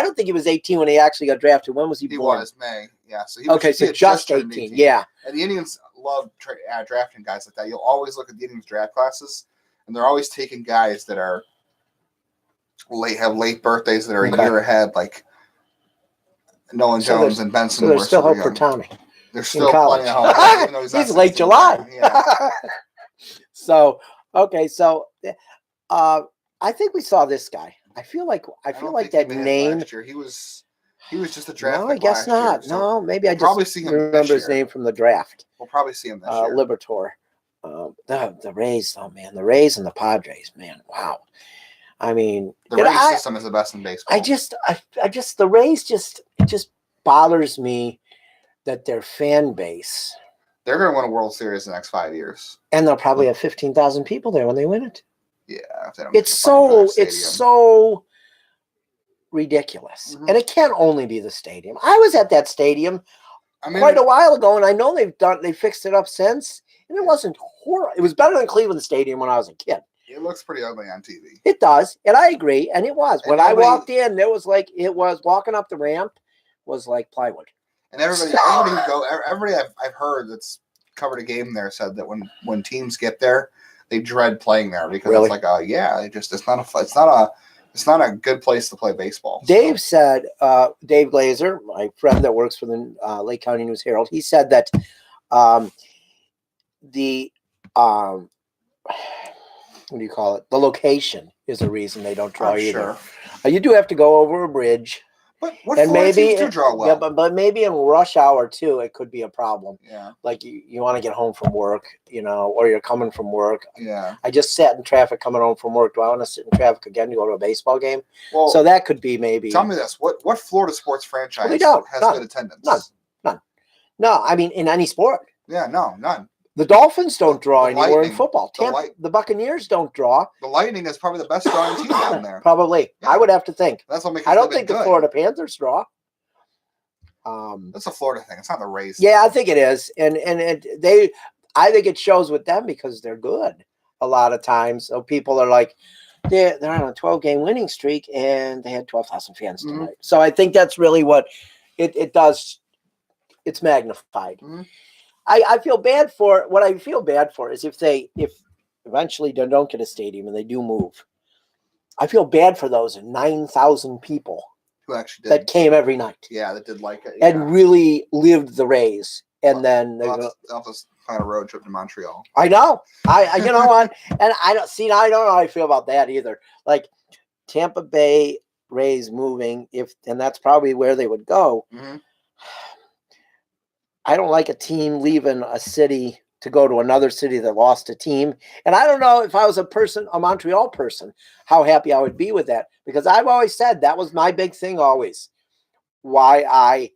don't think he was 18 when he actually got drafted. When was he born? He was May. Yeah, so so just 18. Yeah. And the Indians love drafting guys like that. You'll always look at the Indians draft classes, and they're always taking guys that are have late birthdays that are a year ahead, like Nolan Jones and Benson. So there's still hope for Tommy. There's still plenty of hope. Even though he's late July. Yeah. So I think we saw this guy. I feel like that name. Last year. He was just a draft. No, I guess not. Year, so maybe I just remember his name from the draft. We'll probably see him this year. Libertor. The Rays, man. The Rays and the Padres, man. Wow. I mean, the Rays system is the best in baseball. The Rays it just bothers me that their fan base. They're going to win a World Series in the next 5 years, and they'll probably have 15,000 people there when they win it. Yeah, it's so ridiculous, and it can't only be the stadium. I was at that stadium quite a while ago, and I know they fixed it up since, and it wasn't horrible. It was better than Cleveland Stadium when I was a kid. It looks pretty ugly on TV. It does, and I agree, and it was. When I walked in, walking up the ramp was like plywood. And everybody I've heard that's covered a game there said that when teams get there, they dread playing there because it's like it's not a good place to play baseball. Dave said, Dave Glazer, my friend that works for the Lake County News Herald, he said that the what do you call it? The location is a reason they don't draw either. Sure. You do have to go over a bridge. But what And Florida maybe teams do draw well? Yeah, but maybe in rush hour too, it could be a problem. Yeah. Like you want to get home from work, or you're coming from work. Yeah. I just sat in traffic coming home from work. Do I want to sit in traffic again to go to a baseball game? Well, so that could be maybe. Tell me this: what Florida sports franchise They don't. has None. good attendance? None. No, I mean in any sport. Yeah, no, none. The Dolphins don't draw The anywhere in Lightning. football. The Buccaneers don't draw. The Lightning is probably the best drawing team down there. Probably. Yeah. I would have to think. That's what makes. I don't think the Florida Panthers draw. That's a Florida thing. It's not the Rays. Yeah, I think it is, and I think it shows with them because they're good a lot of times. So people are like, they're on a 12-game winning streak, and they had 12,000 fans tonight. Mm-hmm. So I think that's really what it does. It's magnified. Mm-hmm. I feel bad for what I feel bad for is if eventually they don't get a stadium and they do move. I feel bad for those 9,000 people who actually that came every night. Yeah, that did like it. Yeah. And really lived the Rays. And then they'll have to plan a road trip to Montreal. I know. I you know what? And I don't know how I feel about that either. Like Tampa Bay Rays moving, and that's probably where they would go. Mm-hmm. I don't like a team leaving a city to go to another city that lost a team. And I don't know if I was a Montreal person, how happy I would be with that. Because I've always said that was my big thing always. Why I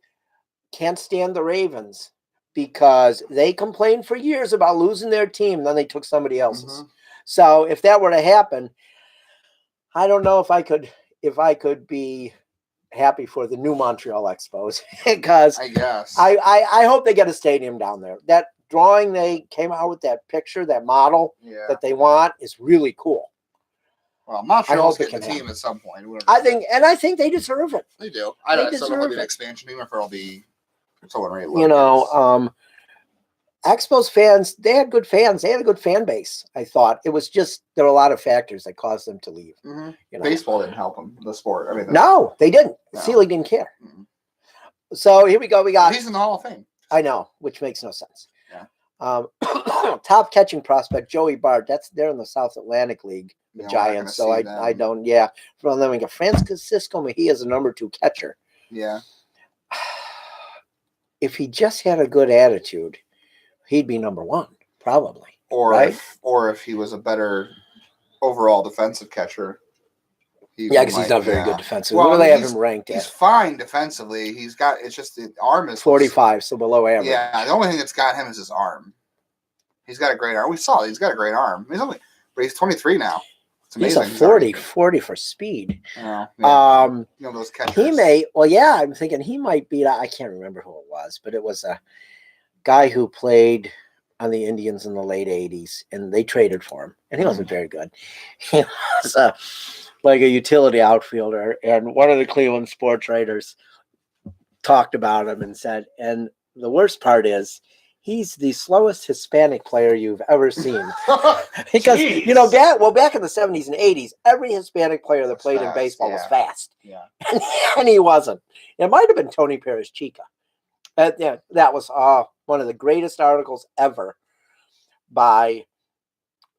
can't stand the Ravens. Because they complained for years about losing their team. Then they took somebody else's. Mm-hmm. So if that were to happen, I don't know if I could be happy for the new Montreal Expos. Because I guess I hope they get a stadium down there. That drawing they came out with, that picture, that model that they want is really cool. Well, Montreal's getting a team at some point. I think they deserve it. They do. I don't know if it'll be an expansion team or if it'll be someone right. Expos fans, they had good fans. They had a good fan base. I thought it was just there were a lot of factors that caused them to leave. Mm-hmm. Baseball didn't help them. The sport. I mean, no, they didn't. No. Sealy didn't care. Mm-hmm. So here we go. We got. He's in the Hall of Fame. I know, which makes no sense. Yeah. Top catching prospect Joey Bart. They're in the South Atlantic League, the Giants. So I don't. Yeah. From them we got Francisco Mejia is the number 2 catcher. Yeah. If he just had a good attitude, he'd be number 1, probably. Or right? if he was a better overall defensive catcher. Because he's not very good defensively. Well, what do they have him ranked at? He's fine defensively. It's just the arm is 45, so below average. Yeah, the only thing that's got him is his arm. He's got a great arm. We saw he's got a great arm. He's 23 now. It's amazing. He's a 40 for speed. Yeah. Those catchers. He may. Well, yeah, I'm thinking he might beat. I can't remember who it was, but it was a guy who played on the Indians in the late 80s, and they traded for him, and he wasn't very good. He was like a utility outfielder, and one of the Cleveland sports writers talked about him and said, and the worst part is, he's the slowest Hispanic player you've ever seen. Because, back in the 70s and 80s, every Hispanic player that played in baseball was fast. Yeah. And he wasn't. It might have been Tony Perez Chica. That was one of the greatest articles ever by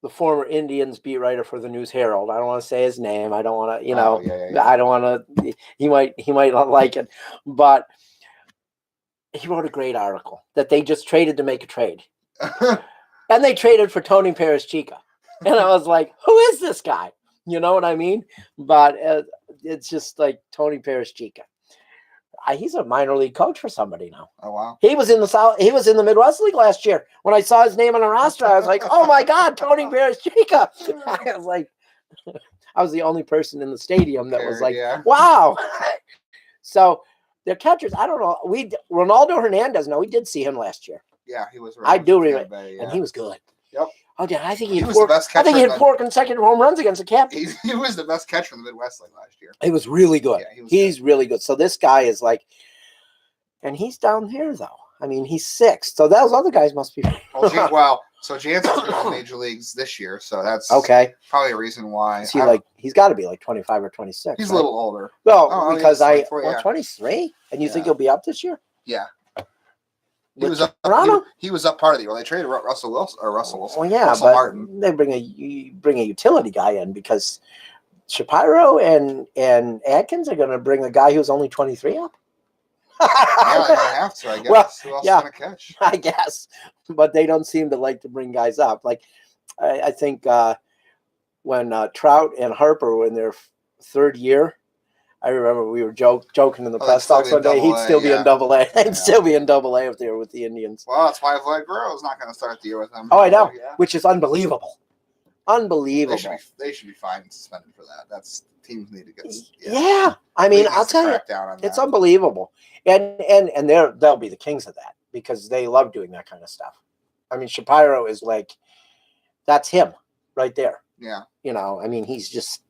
the former Indians beat writer for the News Herald. I don't want to say his name. I don't want to, I don't want to, he might not like it, but he wrote a great article that they just traded to make a trade. And they traded for Tony Perez Chica. And I was like, who is this guy? You know what I mean? But it's just like Tony Perez Chica. He's a minor league coach for somebody now. Oh, wow. He was in the Midwest League last year. When I saw his name on the roster, I was like, oh my God, Tony Perez Chica. I was like, I was the only person in the stadium that was like, wow. So their catchers, I don't know. Ronaldo Hernandez, we did see him last year. Yeah, he was. I do remember, and he was good. Yep. Oh, yeah, I think he was the best catcher. I think he had 4 consecutive home runs against the Capitals. He was the best catcher in the Midwest League last year. He was really good. Yeah, he's really good. So this guy is like, and he's down here though. I mean, he's 6. So those other guys must be. So Jansen's in the major leagues this year. So that's okay. Probably a reason why. He's got to be like 25 or 26. He's a little older. Well, because 23, and you think he'll be up this year? Yeah. He was up part of the year. They traded Russell Wilson. Well, yeah, Russell Martin. They bring a utility guy in because Shapiro and Atkins are going to bring a guy who's only 23 up. Yeah, they're gonna have to. I guess. Well, Who else yeah. is gonna catch? I guess, but they don't seem to like to bring guys up. Like I think when Trout and Harper were in their third year, I remember we were joking in the press box one day. He'd still be in Double A. He'd still be in Double A if they were with the Indians. Well, that's why Vlad Guerrero's not going to start the year with them. Oh, I know, which is unbelievable. Unbelievable. They should be fined and suspended for that. That's teams need to get. Yeah. I mean, I'll tell you, it's unbelievable, and they'll be the kings of that because they love doing that kind of stuff. I mean, Shapiro is like, that's him right there. Yeah. You know, I mean, he's just.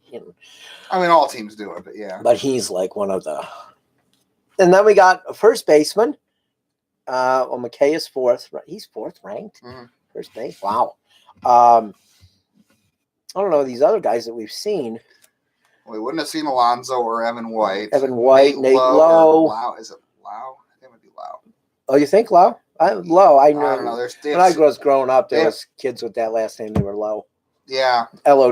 I mean, all teams do it, but yeah. But he's like one of the. And then we got a first baseman. McKay is fourth. He's fourth ranked. Mm-hmm. First base. Wow. I don't know these other guys that we've seen. We wouldn't have seen Alonso or Evan White. Nate Lowe. Lau. Is it Lau? I think it would be Lau. Oh, you think Lowe? Lowe. I know. I don't know. When I was growing up, there was kids with that last name. They were Lowe. Yeah. Lowe.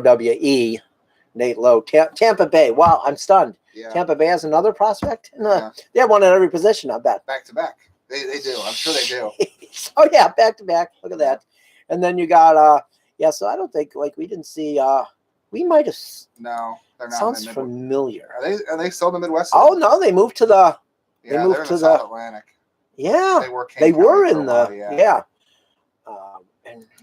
Nate Lowe. Tampa Bay. Wow, I'm stunned. Yeah. Tampa Bay has another prospect. They have one at every position, I bet. Back to back. They do. I'm sure they do. Oh, yeah, back to back. Look at that. And then you got, so I don't think, we didn't see, we might have. No, they're not. Sounds familiar. Are they still in the Midwest? Oh, no, they moved to the. Yeah, they moved to the South Atlantic. Yeah. They were in the. Yeah.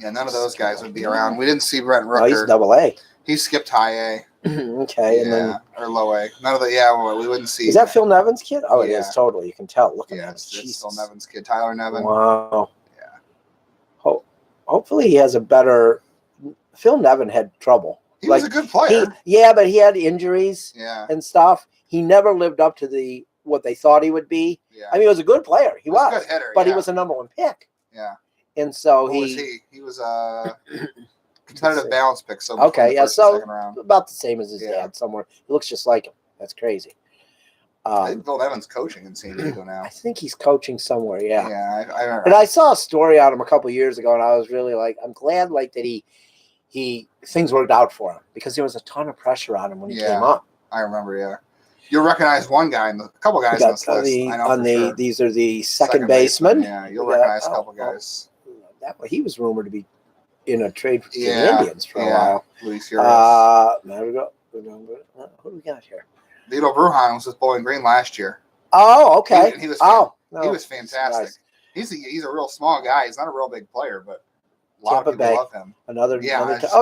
None of those guys would be around. We didn't see Brent Rooker. Oh, he's Double A. He skipped High A. Okay, and then or Low A. None of the we wouldn't see. Is that Phil Nevin's kid? Oh, it is totally. You can tell. Look at that. It's Phil Nevin's kid, Tyler Nevin. Wow. Yeah. Hopefully he has a better. Phil Nevin had trouble. He was a good player. But he had injuries. And stuff. He never lived up to what they thought he would be. Yeah. I mean, he was a good player. He was a good hitter, but he was a number one pick. Yeah. And so What was he? He was a competitive balance pick. So so about the same as his dad somewhere. He looks just like him. That's crazy. I think Phil Evans coaching in San Diego now. I think he's coaching somewhere. Yeah. Yeah. I remember. And I saw a story on him a couple of years ago, and I was really I'm glad that he things worked out for him because there was a ton of pressure on him when he came up. I remember. Yeah. You'll recognize one guy a couple guys on this list. These are the second basemen. Yeah, you'll recognize a couple guys. He was rumored to be in a trade for the Indians for a while. Luis Shirer. There we go. Who do we got here? Vito Brujan was with Bowling Green last year. Oh, okay. He was he was fantastic. Nice. He's a real small guy. He's not a real big player, but a lot of people love him.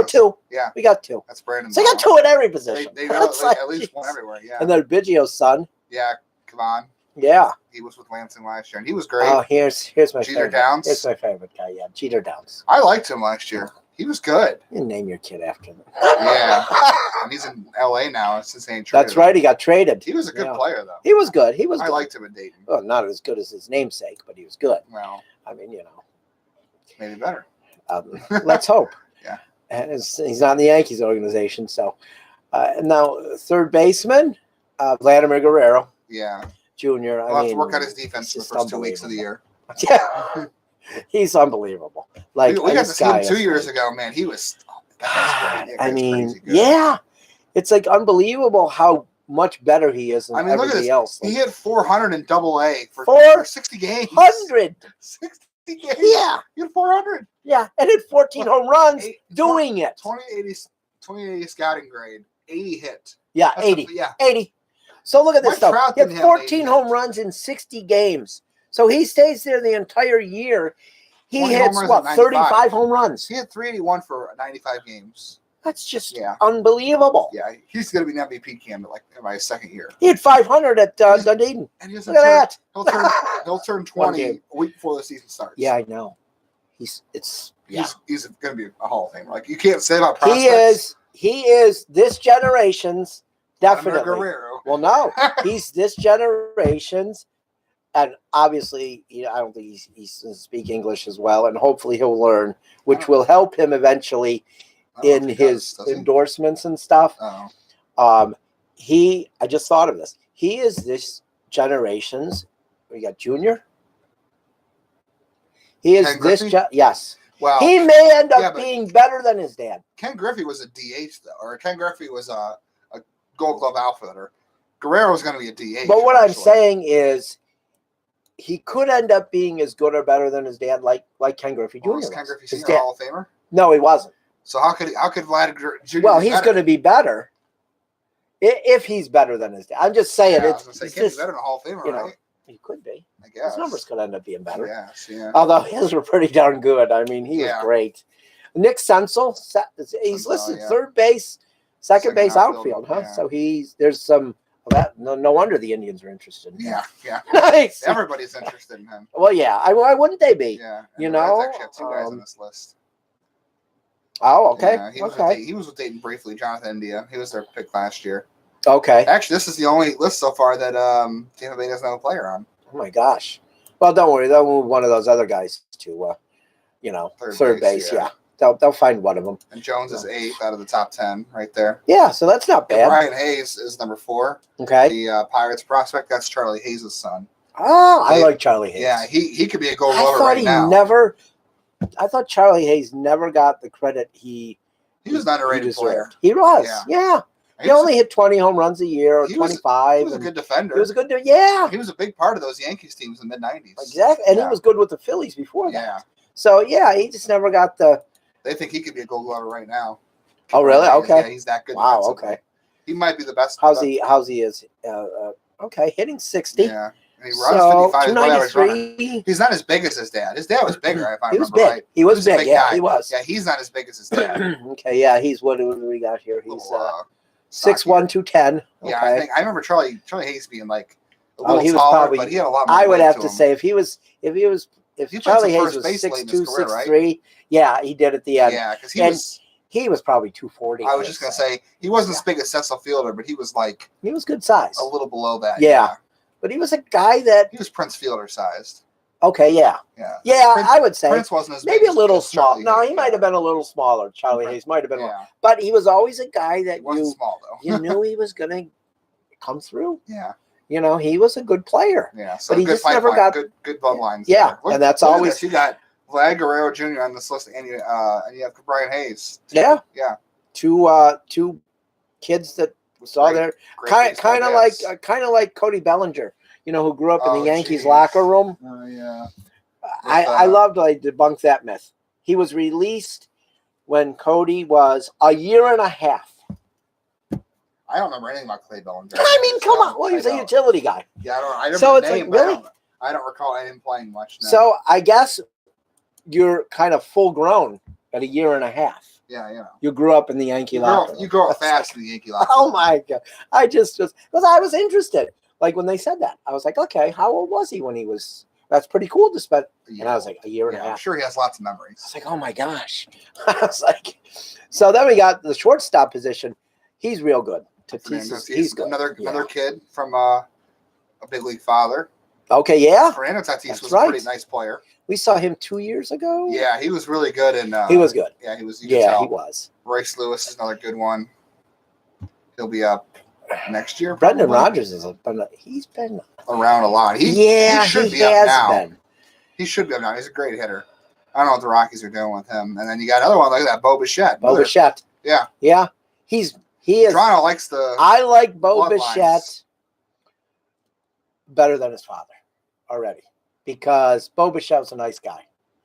Two. Yeah, we got two. That's Brandon. So they got two at every position. They at least one everywhere. Yeah. And then Biggio's son. Yeah, Kavan. Yeah. He was with Lansing last year, and he was great. Oh, here's my Jeter Downs. Here's my favorite guy. Yeah, Jeter Downs. I liked him last year. He was good. You name your kid after him. Yeah. And he's in L.A. now. Since they ain't traded. That's right. He got traded. He was a good player, though. He was good. I liked him in Dayton. Well, not as good as his namesake, but he was good. Well, I mean, maybe better. Let's hope. Yeah. And he's not in the Yankees organization, so. And now third baseman, Vladimir Guerrero. Yeah. Junior. We'll have to work on his defense for the first 2 weeks of the year. Yeah. He's unbelievable. We got to see him 2 years ago, man. He was. It's unbelievable how much better he is than everybody else. He hit 400 in Double A for 60 games. 60 games. Yeah. He had 400. Yeah, and hit 14 home runs doing it. 2080 scouting grade. 80 hit. Yeah, 80. 80. So look at this stuff. He had 14 home runs in 60 games. So he stays there the entire year. He hits, 35 home runs? He had 381 for 95 games. That's just unbelievable. Yeah, he's going to be an MVP candidate by his second year. He had 500 at Dunedin. And look at that. He'll turn 20 a week before the season starts. Yeah, I know. He's going to be a Hall of Famer. You can't say about prospects. He is this generation's definitely. Guerrero. Well, no, he's this generation's, and obviously, I don't think he can speak English as well, and hopefully he'll learn, which will help him eventually in his endorsements and stuff. I just thought of this. He is this generation's. We got Junior. He is yes. Well, he may end up being better than his dad. Ken Griffey was a DH though, or Ken Griffey was a Gold Glove outfielder. Guerrero's going to be a DH. But what I'm eventually. saying is, he could end up being as good or better than his dad, like Ken Griffey Jr. Was was. Ken Griffey His Sr. dad- Hall of Famer? No, he wasn't. So how could Vlad Jr. Well, be he's better? going to be better if he's better than his dad. I'm just saying Yeah, I it's was gonna say, it's can't just, be better than a Hall of Famer, you know, right? he could be. I guess. His numbers could end up being better. Yes, yeah. Although his were pretty darn good. I mean, he was Yeah. great. Nick Senzel, he's Senzel, listed yeah. third base, second base outfield, outfield, huh? yeah. So there's some that no wonder the Indians are interested in him. Yeah. Nice. Everybody's interested in him. Well, yeah. Why wouldn't they be? Yeah. And You the Reds know, actually have two guys on this list. Oh, okay. Yeah, he was with Dayton briefly. Jonathan India. He was their pick last year. Okay. Actually, this is the only list so far that Tampa Bay doesn't have a player on. Oh my gosh. Well, don't worry. They'll move one of those other guys to, third base. Yeah. They'll find one of them. And Jones is 8th out of the top 10 right there. Yeah, so that's not bad. Brian Hayes is number 4. Okay. The Pirates prospect, that's Charlie Hayes' son. Oh, I like Charlie Hayes. Yeah, he could be a gold I glover thought right he now. I thought Charlie Hayes never got the credit he was an underrated deserved. player. He was. Yeah. He only hit 20 home runs a year or 25. He was a good defender. He was a good yeah. He was a big part of those Yankees teams in the mid-90s. Exactly. And he was good with the Phillies before that. Yeah. So, yeah, he just never got the – They think he could be a gold glover right now. Oh, really? Okay. Yeah, he's that good. Wow, defensively. okay. He might be the best. How's he is? Okay, hitting 60. Yeah. And he runs 55. 293. He's not as big as his dad. His dad was bigger, if I He was remember big. right. He was big. a big Yeah, guy. he was. Yeah, he's not as big as his dad. Okay, yeah, he's what do we got here? He's Little, 6'1", 210. Okay. Yeah, I remember Charlie Hayes being like a Oh, little he was taller, probably- but he had a lot more I would weight have to to him. say if He played Charlie some Hayes first was base late in 6'2", his career, right? 6'3", yeah, he did at the end. Yeah, because He was probably 240. I was just gonna say he wasn't as big as Cecil Fielder, but he was like he was good size. a little below that. Yeah. But he was a guy that He was Prince Fielder sized. okay, yeah. Yeah. Yeah, Prince, I would say Prince wasn't as maybe big a little as small. Charlie No, Hayes, he might have been a little smaller. Charlie Hayes might have been, Yeah. but he was always a guy that He wasn't small though. you knew he was going to come through. Yeah. He was a good player. Yeah. So But he good just never pipeline, got- good bloodlines. Yeah, there. Look- and that's look at always- this. You got Vlad Guerrero Jr. on this list, and you have Brian Hayes. Yeah. Yeah. Two kids that saw Great- their great baseball kind of dads. like Cody Bellinger, who grew up in Oh, the Yankees geez. locker room. Yeah. I loved to debunk that myth. He was released when Cody was a year and a half. I don't remember anything about Clay Bellinger. I mean, come on. Well, he was a utility guy. Yeah, I remember So the it's like, name, but really? I don't recall him playing much. No. So I guess you're kind of full grown at a year and a half. yeah. You grew up in the Yankee locker room. You grow up fast in the Yankee locker Oh room. my God. I just because I was interested. Like when they said that, I was like, okay, how old was he when he was? That's pretty cool to spend. And I was like, a year and a I'm half. sure he has lots of I memories. was like, oh my gosh. I was like, so then we got the shortstop position. He's real good. He's good. Another kid from a big league father. Okay, yeah. Fernando Tatis That's was right. a pretty nice player. We saw him 2 years ago. Yeah, he was really good. And He was good. Yeah, he was. You could Yeah, tell. he was. Royce Lewis is another good one. He'll be up next year. Brendan probably. Rodgers he's been around a lot. He should be has up now. been. He should be up now. He's a great hitter. I don't know what the Rockies are doing with him. And then you got another one like that, Bo Bichette. Bo Bichette. Yeah. Yeah. He is. Toronto likes the. I like Bo bloodlines. Bichette better than his father already because Bo Bichette was a nice guy.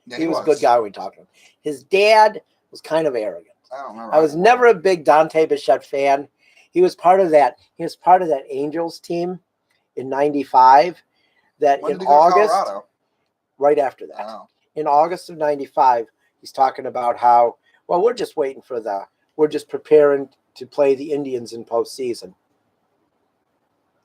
Yeah, he was a good guy when we talked to him. His dad was kind of arrogant. I don't remember. I was never a big Dante Bichette fan. He was part of that. He was part of that Angels team in '95. That When in did he go to August, Colorado? right after that, Oh. in August of '95, he's talking about how we're just waiting for we're just preparing to play the Indians in postseason.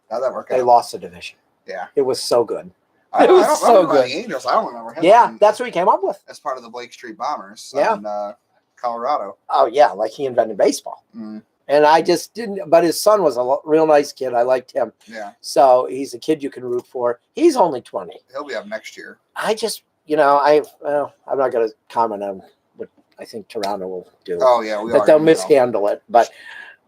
How'd that work They out? lost the division. Yeah. It was so good. I It was don't so remember good. the Angels. I don't remember him. Yeah, that's what he came up with. as part of the Blake Street Bombers. Yeah. In, Colorado. Oh yeah, like he invented baseball. Mm, And I just didn't. But his son was a real nice kid. I liked him. yeah, So he's a kid you can root for. He's only 20. he'll be up next year. I just, I'm not going to comment on what I think Toronto will do. Oh yeah, we That are. they'll mishandle it. But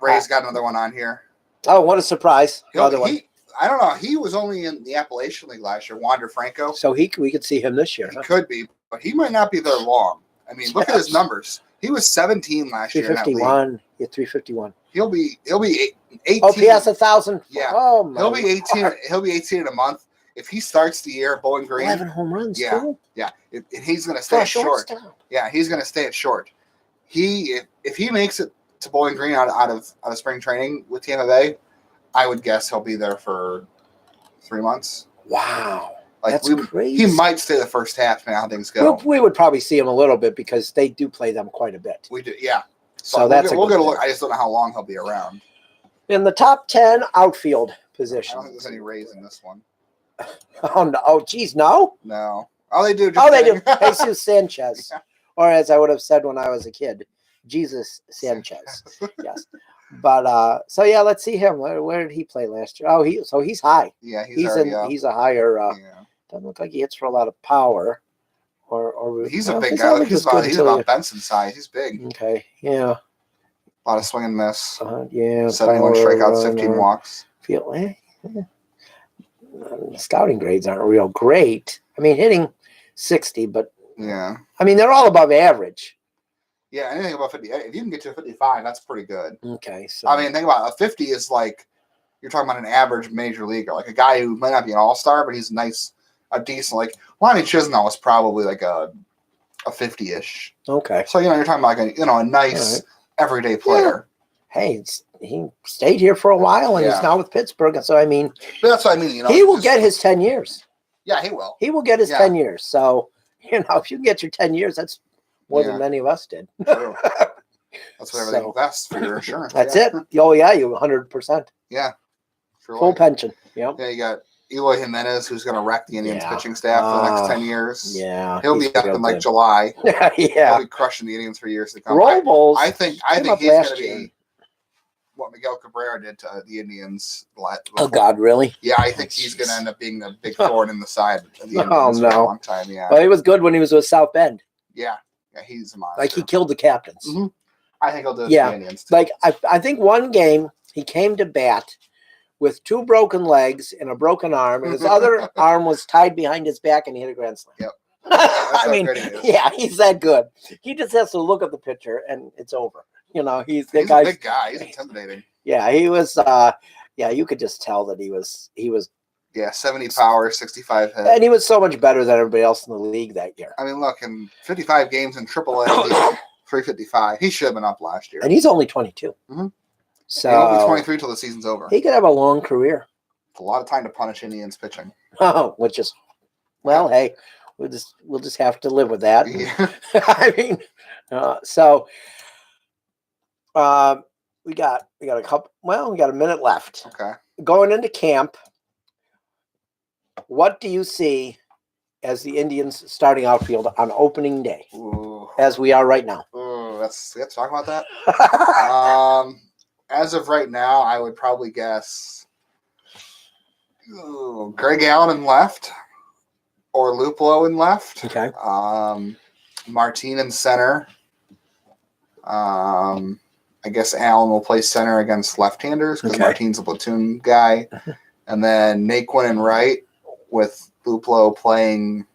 Ray's got another one on here. oh, what a surprise! Another one. I don't know. He was only in the Appalachian League last year. Wander Franco. So we could see him this year. He Huh? could be, but he might not be there long. I mean, look at his numbers. He was 17 last year in that league. 351. Yeah, 351. He'll be 18. OPS 1,000. Yeah. Oh my. He'll be 18. Lord. He'll be 18 in a month if he starts the year at Bowling Green. 11 home runs Yeah. too. Yeah. And he's going to For stay a at short. shortstop. Yeah, he's going to stay at short. If he makes it to Bowling Green out of spring training with Tampa Bay, I would guess he'll be there for 3 months. Wow. Like That's crazy. He might stay the first half, depending on how things go. We would probably see him a little bit because they do play them quite a bit. We do, yeah. So that's we'll get a good look. thing. I just don't know how long he'll be around. In the top 10 outfield I positions. don't think there's any Rays in this one. Oh no! Oh geez, no. No. Oh, they do. Oh, they do. Jesus Sanchez, or as I would have said when I was a kid, Jesus Sanchez. Yes. But so yeah, let's see him. Where did he play last year? Oh, he's high. Yeah, He's a higher. yeah. Doesn't look like he hits for a lot of power. Or He's well, a big his guy. average He's was good until about you- Benson's size. He's big. Okay. Yeah. A lot of swing and miss. Yeah. 71 power, strikeouts, 15 walks. Scouting grades aren't real great. I mean, hitting 60, but Yeah. I mean they're all above average. Yeah, anything above 50. If you can get to a 55, that's pretty good. Okay. So I mean, think about it. A 50 is like you're talking about an average major leaguer, like a guy who might not be an all-star, but he's a decent. Like Lonnie Chisnell was probably like a 50-ish. okay. So you're talking about like a nice everyday player. Hey, he stayed here for a while, and he's now with Pittsburgh. So I mean, But that's what I mean. he will get his 10 years. Yeah, he will. He will get his 10 years. So if you get your 10 years, that's more than many of us did. True. That's what everything invests for your insurance. That's it. Oh yeah, you 100%. Yeah. Full pension. Yep. Yeah, you got Eloy Jimenez, who's going to wreck the Indians pitching staff for the next 10 years. Yeah. He'll be up in like July. Yeah. He'll be crushing the Indians for years to come. Robles. I think he's going to be what Miguel Cabrera did to the Indians. Oh God, really? Yeah, I think he's going to end up being a big thorn in the side of the Indians for a long time. Yeah. Well, he was good when he was with South Bend. Yeah. Yeah, he's a monster. Like he killed the captains. Mm-hmm. I think he'll do it to the Indians too. Like I think one game he came to bat with 2 broken legs and a broken arm, and his other arm was tied behind his back, and he hit a grand slam. Yep. I mean, he's that good. He just has to look at the pitcher, and it's over. He's a big guy. He's intimidating. Yeah, he was. You could just tell that he was. Yeah, 70 power, 65 hit. And he was so much better than everybody else in the league that year. I mean, look, in 55 games in AAA, 355. He should have been up last year. And he's only 22. Mm-hmm. So he'll be 23 till the season's over. He could have a long career. It's a lot of time to punish Indians pitching. Oh, hey, we'll just have to live with that. Yeah. I mean, we got a couple. Well, we got a minute left. Okay. Going into camp, what do you see as the Indians starting outfield on opening day? Ooh. As we are right now? Ooh, let's talk about that. As of right now, I would probably guess Greg Allen in left or Luplo in left. Okay. Martin in center. I guess Allen will play center against left-handers because Martin's a platoon guy. And then Naquin in right with Luplo playing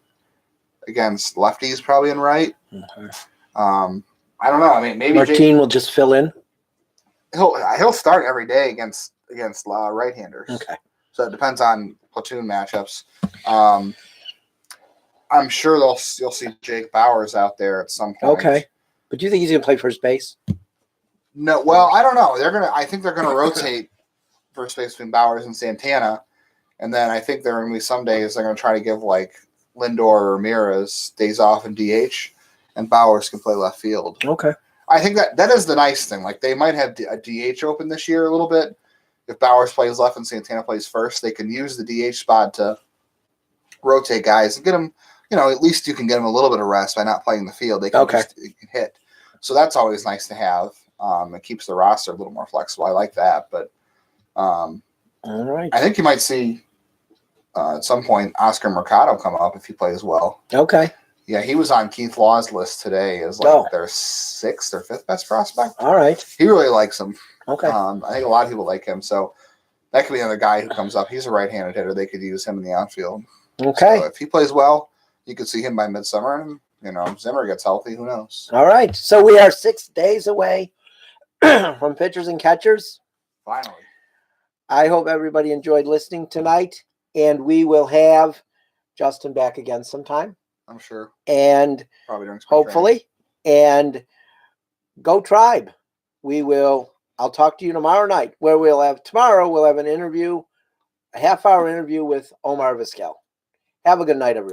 against lefties probably in right. Okay. I don't know. I mean, maybe Martin will just fill in. He'll start every day against right-handers. Okay. So it depends on platoon matchups. I'm sure you'll see Jake Bowers out there at some point. Okay. But do you think he's going to play first base? No. Well, I don't know. I think they're gonna rotate first base between Bowers and Santana, and then I think there are gonna be some days they're gonna try to give like Lindor or Ramirez days off in DH, and Bowers can play left field. Okay. I think that is the nice thing. Like they might have a DH open this year a little bit. If Bowers plays left and Santana plays first, they can use the DH spot to rotate guys and get them. At least you can get them a little bit of rest by not playing the field. They can just hit. So that's always nice to have. It keeps the roster a little more flexible. I like that. But all right. I think you might see at some point Oscar Mercado come up if he plays well. Okay. Yeah, he was on Keith Law's list today as their 6th or 5th best prospect. All right. He really likes him. Okay. I think a lot of people like him. So that could be another guy who comes up. He's a right-handed hitter. They could use him in the outfield. Okay. So if he plays well, you could see him by midsummer. And, Zimmer gets healthy. Who knows? All right. So we are 6 days away from pitchers and catchers. Finally. I hope everybody enjoyed listening tonight, and we will have Justin back again sometime. I'm sure. And Probably during spring hopefully, and go Tribe. I'll talk to you tomorrow night, where we'll have an interview, a half-hour interview with Omar Vizquel. Have a good night, everyone.